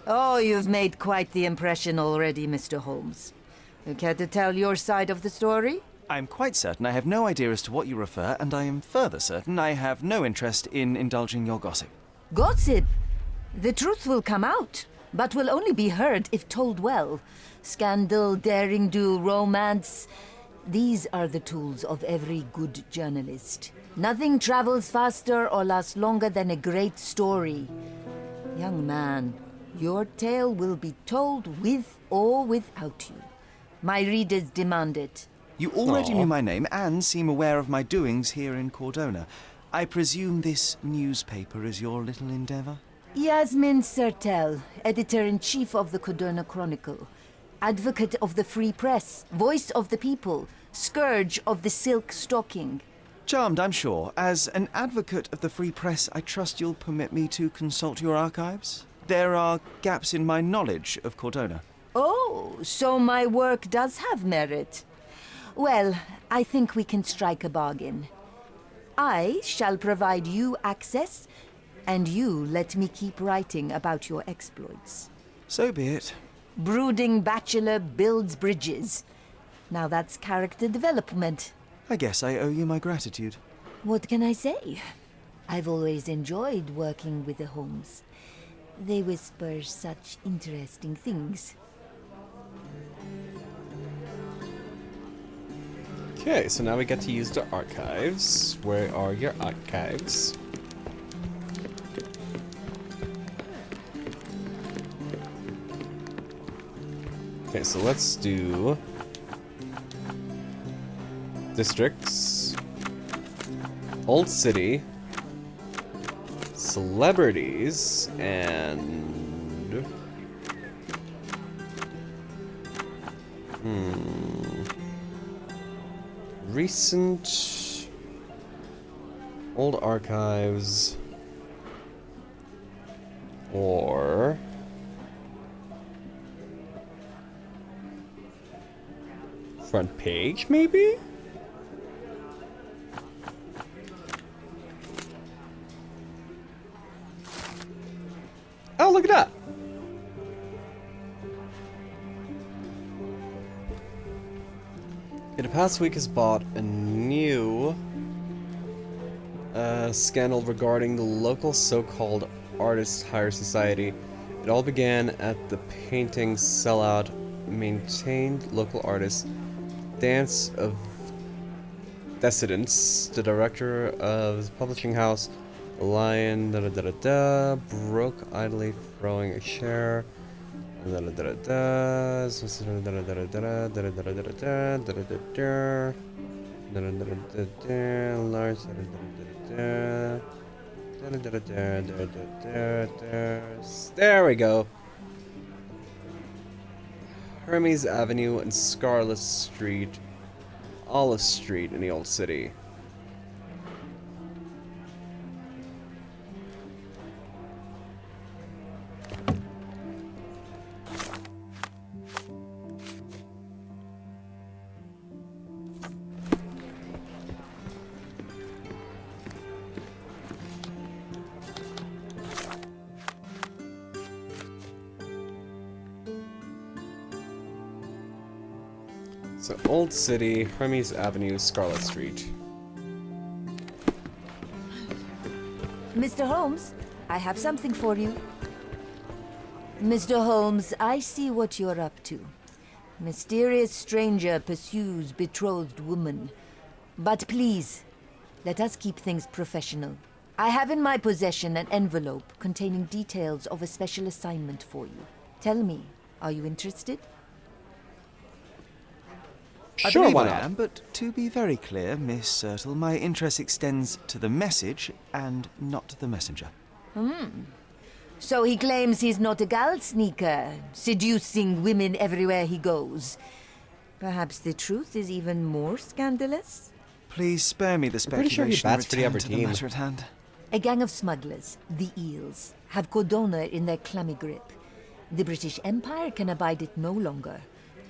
Oh, you've made quite the impression already, Mr. Holmes. You care to tell your side of the story? I'm quite certain I have no idea as to what you refer, and I am further certain I have no interest in indulging your gossip. Gossip? The truth will come out, but will only be heard if told well. Scandal, daring-do, romance. These are the tools of every good journalist. Nothing travels faster or lasts longer than a great story. Young man, your tale will be told with or without you. My readers demand it. You already knew my name and seem aware of my doings here in Cordona. I presume this newspaper is your little endeavor? Yasmin Sertel, editor-in-chief of the Cordona Chronicle. Advocate of the free press, voice of the people, scourge of the silk stocking. Charmed, I'm sure. As an advocate of the free press, I trust you'll permit me to consult your archives? There are gaps in my knowledge of Cordona. Oh, so my work does have merit. Well, I think we can strike a bargain. I shall provide you access, and you let me keep writing about your exploits. So be it. Brooding bachelor builds bridges. Now that's character development. I guess I owe you my gratitude. What can I say? I've always enjoyed working with the Holmes. They whisper such interesting things. Okay, so now we get to use the archives. Where are your archives? Okay, so let's do districts, old city, celebrities, and recent old archives, or front page, maybe? Oh, look at that! The past week has brought a new scandal regarding the local so-called artist hire society. It all began at the painting sellout maintained local artists dance of Descendants, the director of the publishing house, the lion, broke idly throwing a chair. There we go. Hermes Avenue and Scarlet Street, Olive Street in the Old City. So, Old City, Hermes Avenue, Scarlet Street. Mr. Holmes, I have something for you. Mr. Holmes, I see what you're up to. Mysterious stranger pursues betrothed woman. But please, let us keep things professional. I have in my possession an envelope containing details of a special assignment for you. Tell me, are you interested? I Sure, believe why I not? am, but to be very clear, Miss Sertle, my interest extends to the message and not the messenger. So he claims he's not a gal sneaker, seducing women everywhere he goes. Perhaps the truth is even more scandalous? Please spare me the pretty sure he speculation bats for the and other return to the team. matter at hand. A gang of smugglers, the Eels, have Codona in their clammy grip. The British Empire can abide it no longer.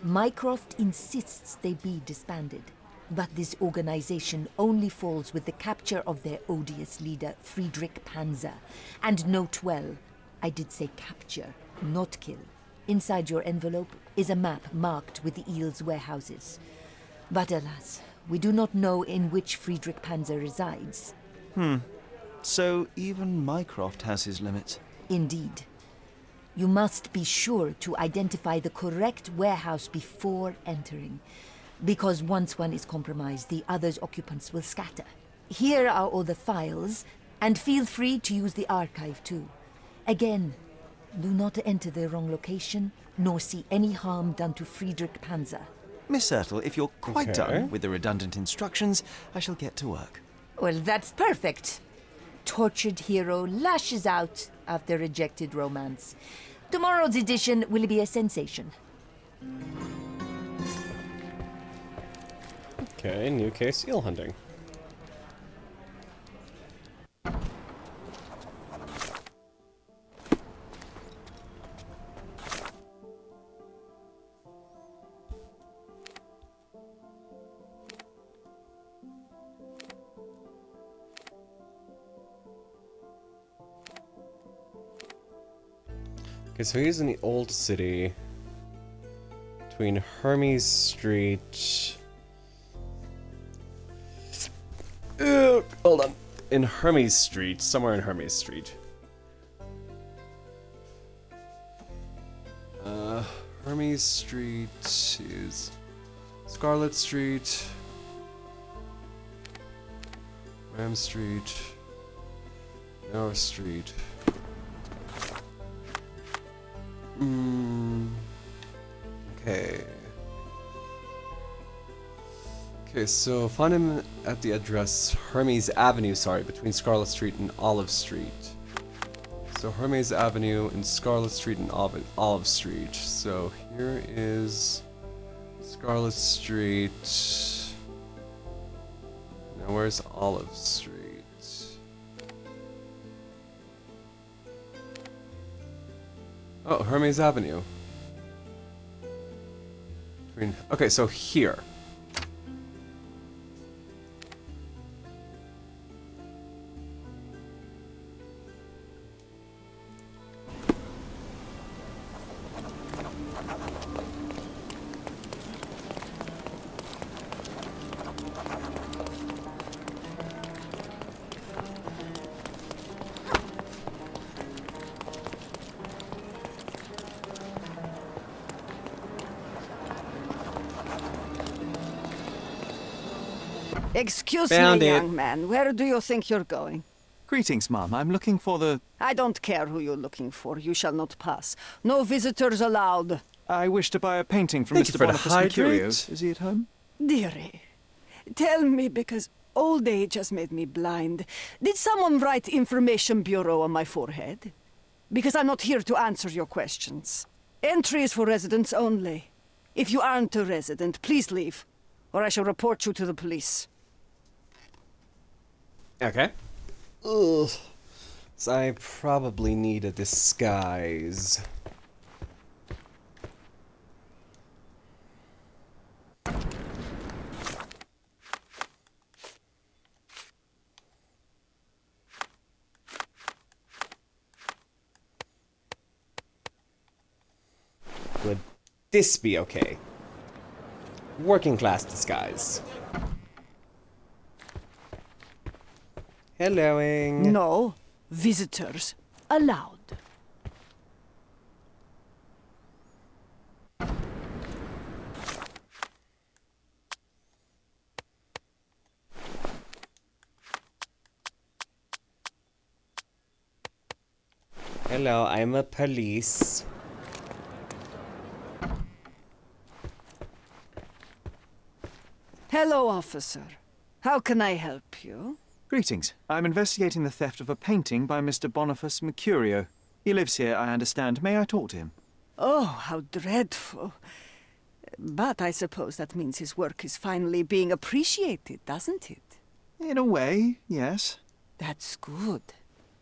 Mycroft insists they be disbanded. But this organization only falls with the capture of their odious leader, Friedrich Panzer. And note well, I did say capture, not kill. Inside your envelope is a map marked with the Eels' warehouses. But alas, we do not know in which Friedrich Panzer resides. So even Mycroft has his limits. Indeed. You must be sure to identify the correct warehouse before entering, because once one is compromised, the other's occupants will scatter. Here are all the files, and feel free to use the archive too. Again, do not enter the wrong location, nor see any harm done to Friedrich Panzer. Miss Sertle, if you're quite Okay. done with the redundant instructions, I shall get to work. Well, that's perfect. Tortured hero lashes out after rejected romance. Tomorrow's edition will be a sensation. Okay, new case, eel hunting. Okay, so he's in the Old City, between Hermes Street. Hold on. In Hermes Street, somewhere in Hermes Street. Hermes Street is Scarlet Street, Ram Street, Narrow Street. Okay. Okay, so find him at the address Hermes Avenue, between Scarlet Street and Olive Street. So Hermes Avenue and Scarlet Street and Olive Street. So here is Scarlet Street. Now where's Olive Street? Oh, Hermes Avenue. Okay, so here. Excuse Found me, it. young man. Where do you think you're going? Greetings, Mom. I'm looking for the... I don't care who you're looking for. You shall not pass. No visitors allowed. I wish to buy a painting from Thank you Mr. for the Boniface Mercurio. hydrate. Is he at home? Dearie, tell me, because old age has made me blind. Did someone write Information Bureau on my forehead? Because I'm not here to answer your questions. Entry is for residents only. If you aren't a resident, please leave, or I shall report you to the police. Okay. Ugh. So I probably need a disguise. Would this be okay? Working class disguise. Helloing. No visitors allowed. Hello, I'm a police. Hello, officer. How can I help you? Greetings. I'm investigating the theft of a painting by Mr. Boniface Mercurio. He lives here, I understand. May I talk to him? Oh, how dreadful. But I suppose that means his work is finally being appreciated, doesn't it? In a way, yes. That's good.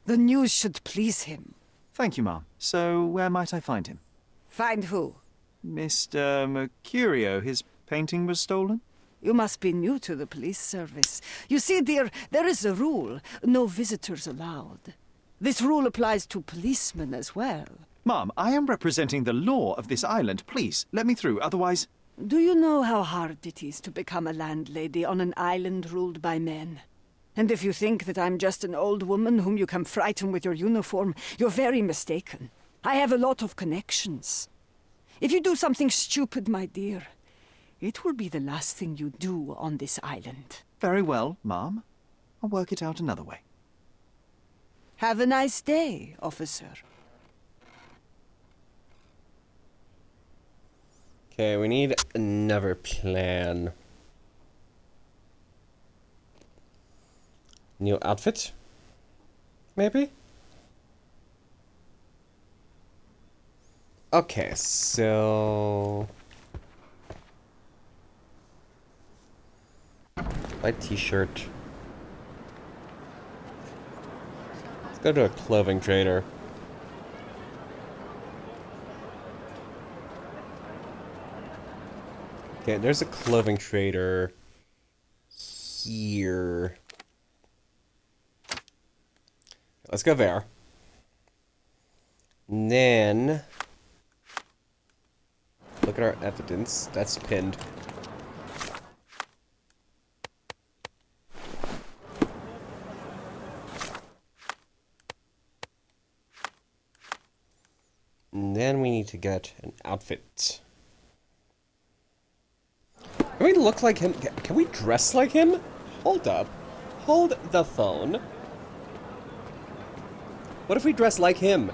The news should please him. Thank you, Mom. So, where might I find him? Find who? Mr. Mercurio. His painting was stolen? You must be new to the police service. You see, dear, there is a rule. No visitors allowed. This rule applies to policemen as well. Mom, I am representing the law of this island. Please, let me through, otherwise... Do you know how hard it is to become a landlady on an island ruled by men? And if you think that I'm just an old woman whom you can frighten with your uniform, you're very mistaken. I have a lot of connections. If you do something stupid, my dear, it will be the last thing you do on this island. Very well, Mom. I'll work it out another way. Have a nice day, officer. Okay, we need another plan. New outfit? Maybe? Okay, so... white t-shirt. Let's go to a clothing trader. Okay, there's a clothing trader here. Let's go there. And then look at our evidence. That's pinned. And then we need to get an outfit. Can we look like him? Can we dress like him? Hold up. Hold the phone. What if we dress like him?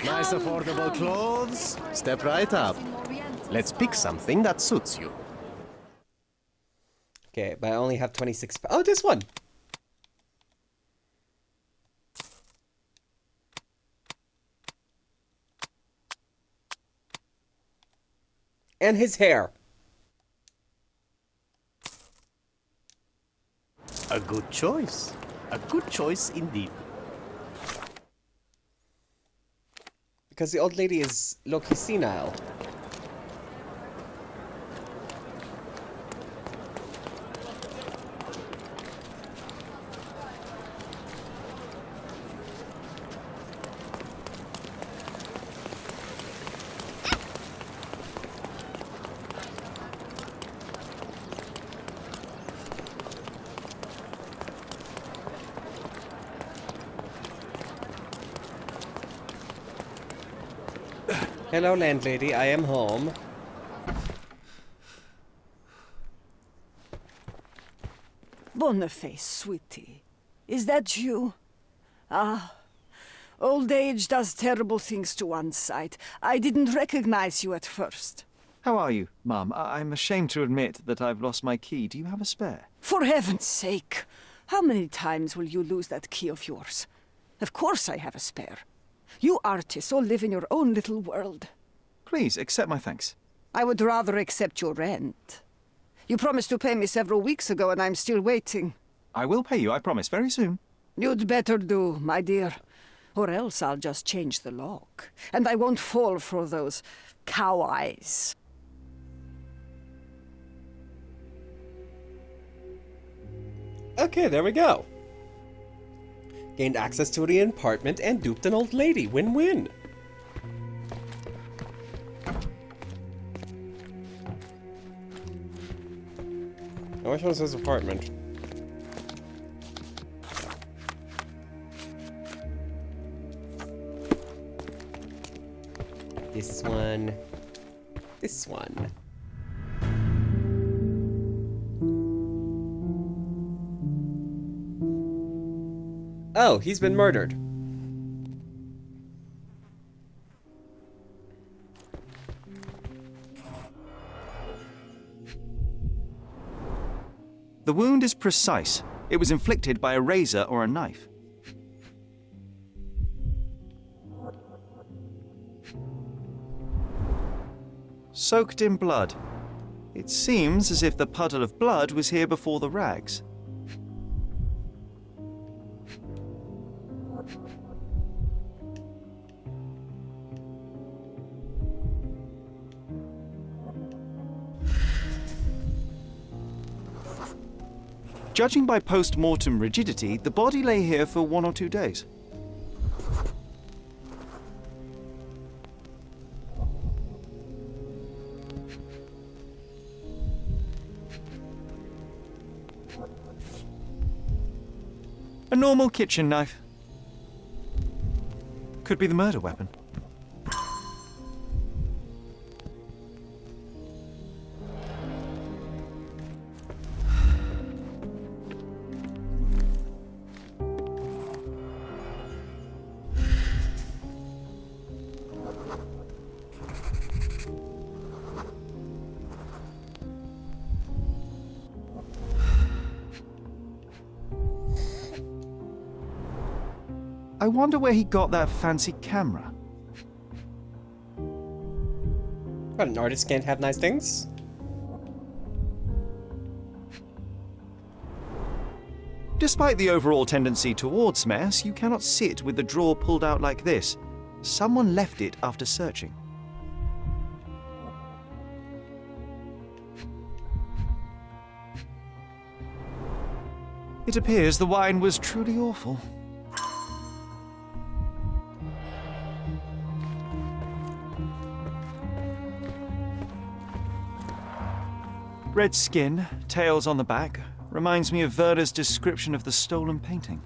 Nice affordable clothes. Step right up. Let's pick something that suits you. Okay, but I only have 26. Oh, this one. And his hair. A good choice. A good choice indeed. Because the old lady is low-key senile. Hello, landlady. I am home. Boniface, sweetie. Is that you? Ah, old age does terrible things to one's sight. I didn't recognize you at first. How are you, Mum? I'm ashamed to admit that I've lost my key. Do you have a spare? For heaven's sake! How many times will you lose that key of yours? Of course I have a spare. You artists all live in your own little world. Please, accept my thanks. I would rather accept your rent. You promised to pay me several weeks ago, and I'm still waiting. I will pay you, I promise, very soon. You'd better do, my dear. Or else I'll just change the lock. And I won't fall for those cow eyes. Okay, there we go. Gained access to the apartment and duped an old lady. Win-win. Which one's his apartment? This one. This one. Oh, he's been murdered. The wound is precise. It was inflicted by a razor or a knife. Soaked in blood. It seems as if the puddle of blood was here before the rags. Judging by post-mortem rigidity, the body lay here for 1 or 2 days. A normal kitchen knife. Could be the murder weapon. I wonder where he got that fancy camera. But an artist can't have nice things. Despite the overall tendency towards mess, you cannot sit with the drawer pulled out like this. Someone left it after searching. It appears the wine was truly awful. Red skin, tails on the back, reminds me of Werder's description of the stolen painting.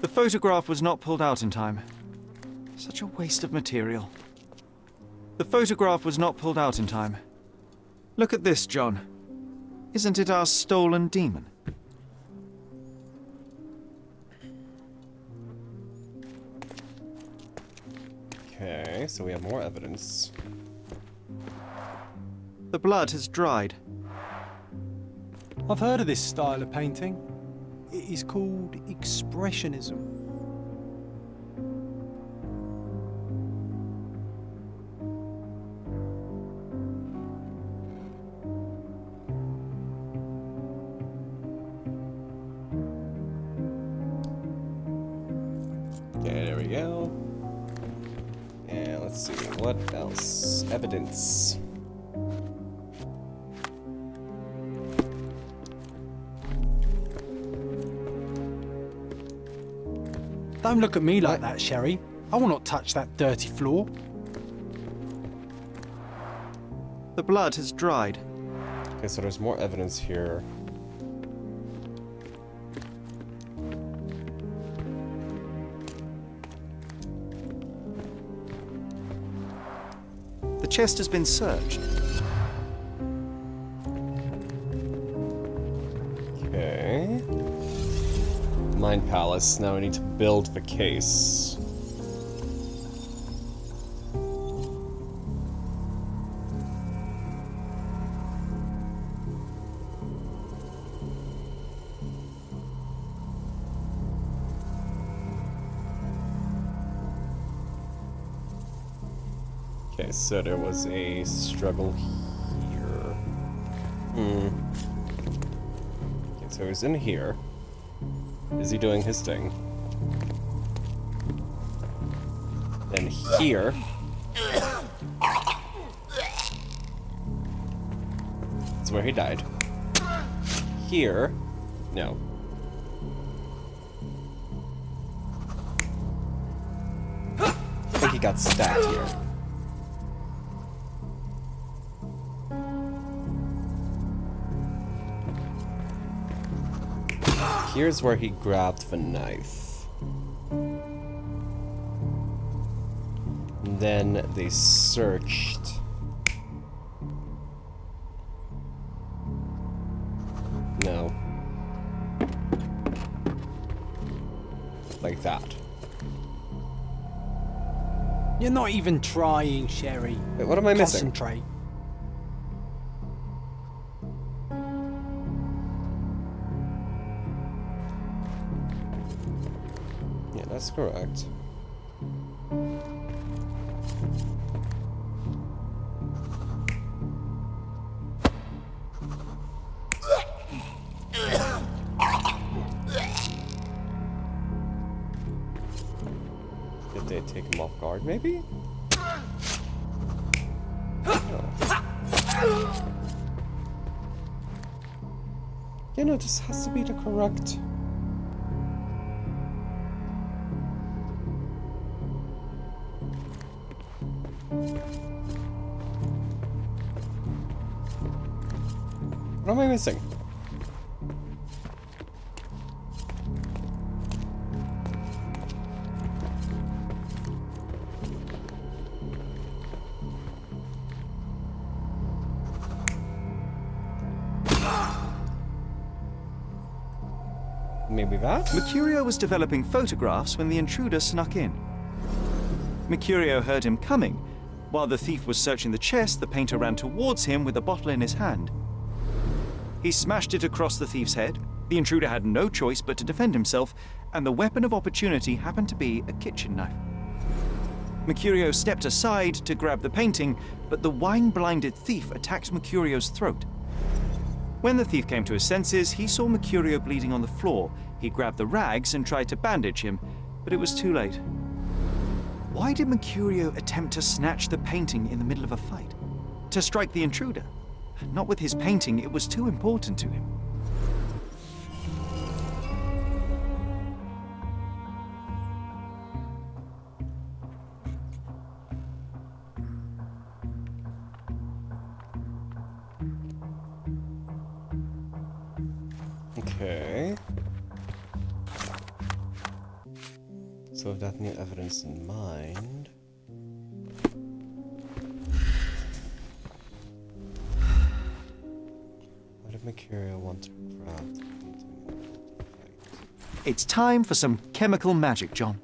The photograph was not pulled out in time. Such a waste of material. The photograph was not pulled out in time. Look at this, John. Isn't it our stolen demon? Okay, so we have more evidence. The blood has dried. I've heard of this style of painting. It is called Expressionism. Okay, there we go. And let's see, what else? Evidence. Don't look at me like that, Sherry. I will not touch that dirty floor. The blood has dried. Okay, so there's more evidence here. The chest has been searched. Okay. Mind Palace. Now we need to build the case. Okay, so there was a struggle here. Okay, so he's in here. Is he doing his thing? Then here. That's where he died. Here. No. I think he got stabbed here. Here's where he grabbed the knife. And then they searched. No. Like that. You're not even trying, Sherry. Wait, what am I missing? Concentrate. Yeah, that's correct. Did they take him off guard, maybe? You know, this has to be the correct... What am I missing? Maybe that? Mercurio was developing photographs when the intruder snuck in. Mercurio heard him coming. While the thief was searching the chest, the painter ran towards him with a bottle in his hand. He smashed it across the thief's head. The intruder had no choice but to defend himself, and the weapon of opportunity happened to be a kitchen knife. Mercurio stepped aside to grab the painting, but the wine-blinded thief attacked Mercurio's throat. When the thief came to his senses, he saw Mercurio bleeding on the floor. He grabbed the rags and tried to bandage him, but it was too late. Why did Mercurio attempt to snatch the painting in the middle of a fight? To strike the intruder? Not with his painting, it was too important to him. Okay. So with that new evidence in mind... What did Mercurio want to grab? It's time for some chemical magic, John.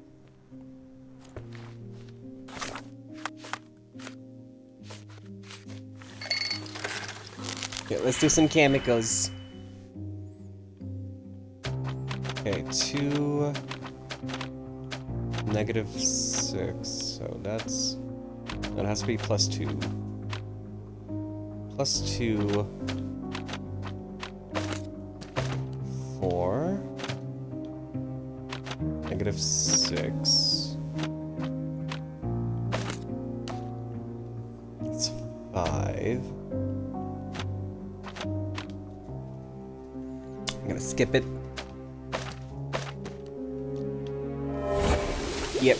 Okay, let's do some chemicals. Okay, 2... -6, so that's... That has to be +2. +2... 4... -6... It's 5... I'm gonna skip it. Yep.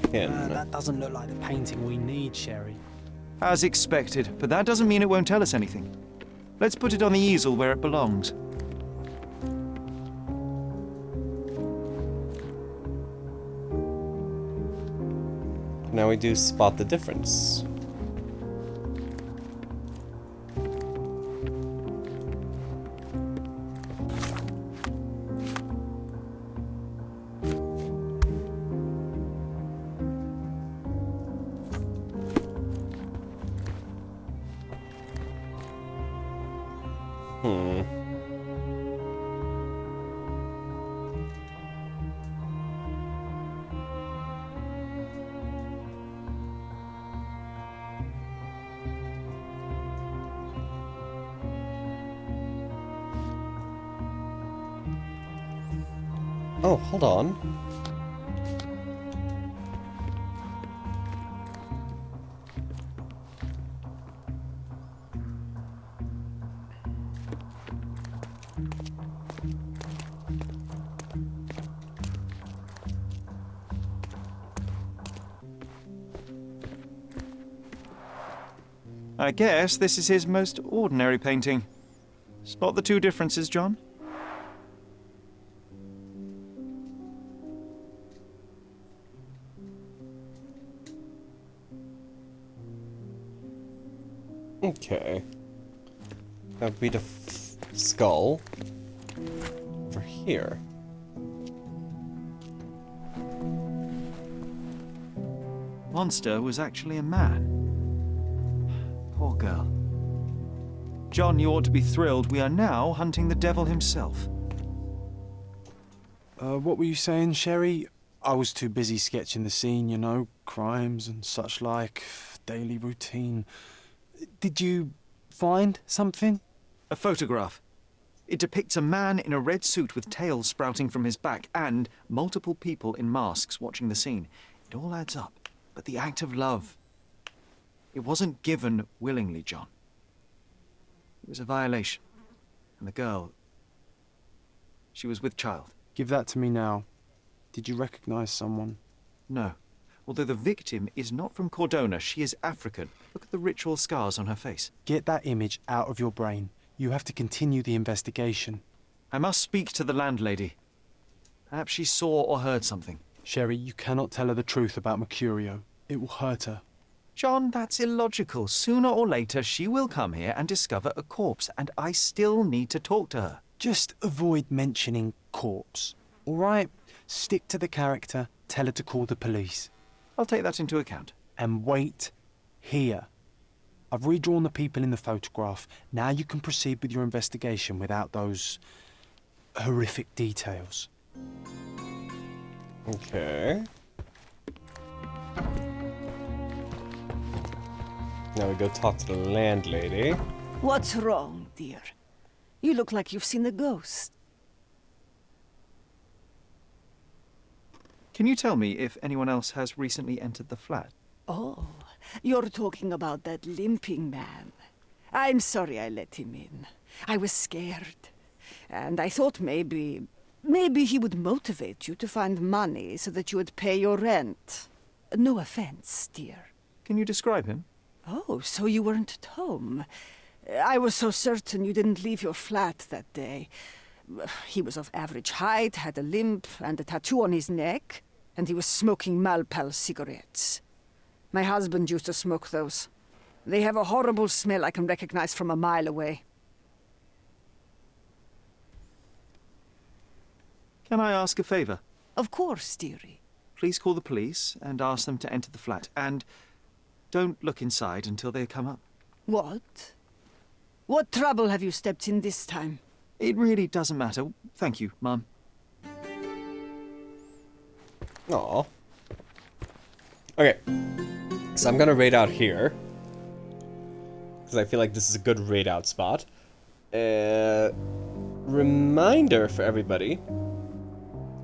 pin. That doesn't look like the painting we need, Sherry. As expected, but that doesn't mean it won't tell us anything. Let's put it on the easel where it belongs. Now we do spot the difference. Oh, hold on. I guess this is his most ordinary painting. Spot the two differences, John? Okay. That would be the skull over here. Monster was actually a man. Poor girl. John, you ought to be thrilled. We are now hunting the devil himself. What were you saying, Sherry? I was too busy sketching the scene, you know, crimes and such like, daily routine. Did you find something? A photograph. It depicts a man in a red suit with tails sprouting from his back and multiple people in masks watching the scene. It all adds up. But the act of love, it wasn't given willingly, John. It was a violation. And the girl, she was with child. Give that to me now. Did you recognize someone? No. Although the victim is not from Cordona, she is African. Look at the ritual scars on her face. Get that image out of your brain. You have to continue the investigation. I must speak to the landlady. Perhaps she saw or heard something. Sherry, you cannot tell her the truth about Mercurio. It will hurt her. John, that's illogical. Sooner or later, she will come here and discover a corpse, and I still need to talk to her. Just avoid mentioning corpse, all right? Stick to the character, tell her to call the police. I'll take that into account. And wait here. I've redrawn the people in the photograph. Now you can proceed with your investigation without those horrific details. Okay. Now we go talk to the landlady. What's wrong, dear? You look like you've seen a ghost. Can you tell me if anyone else has recently entered the flat? Oh, you're talking about that limping man. I'm sorry I let him in. I was scared. And I thought maybe he would motivate you to find money so that you would pay your rent. No offense, dear. Can you describe him? Oh, so you weren't at home. I was so certain you didn't leave your flat that day. He was of average height, had a limp and a tattoo on his neck, and he was smoking Malpal cigarettes. My husband used to smoke those. They have a horrible smell I can recognize from a mile away. Can I ask a favor? Of course, dearie. Please call the police and ask them to enter the flat, and don't look inside until they come up. What? What trouble have you stepped in this time? It really doesn't matter. Thank you, Mum. Aw. Okay. So I'm gonna raid out here. Because I feel like this is a good raid out spot. Reminder for everybody.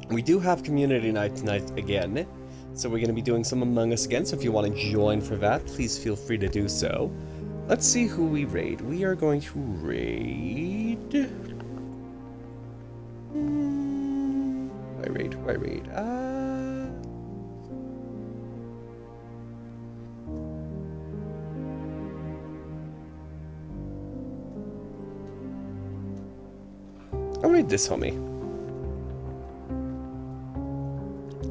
We do have community night tonight again. So we're gonna be doing some Among Us again. So if you want to join for that, please feel free to do so. Let's see who we raid. We are going to raid... Who I raid? enjoyed this, homie.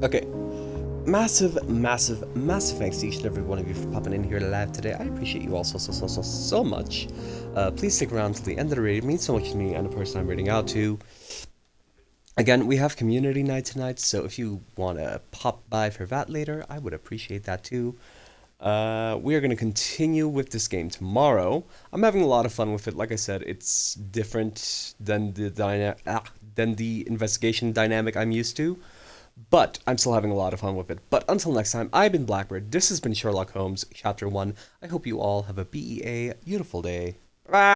Okay. Massive, massive, massive thanks to each and every one of you for popping in here live today. I appreciate you all so much. Please stick around till the end of the raid. It means so much to me and the person I'm raiding out to. Again, we have community night tonight, so if you want to pop by for that later, I would appreciate that too. We are going to continue with this game tomorrow. I'm having a lot of fun with it. Like I said, it's different than the investigation dynamic I'm used to. But I'm still having a lot of fun with it. But until next time, I've been Blackbird. This has been Sherlock Holmes, Chapter 1. I hope you all have a beautiful day. Bye!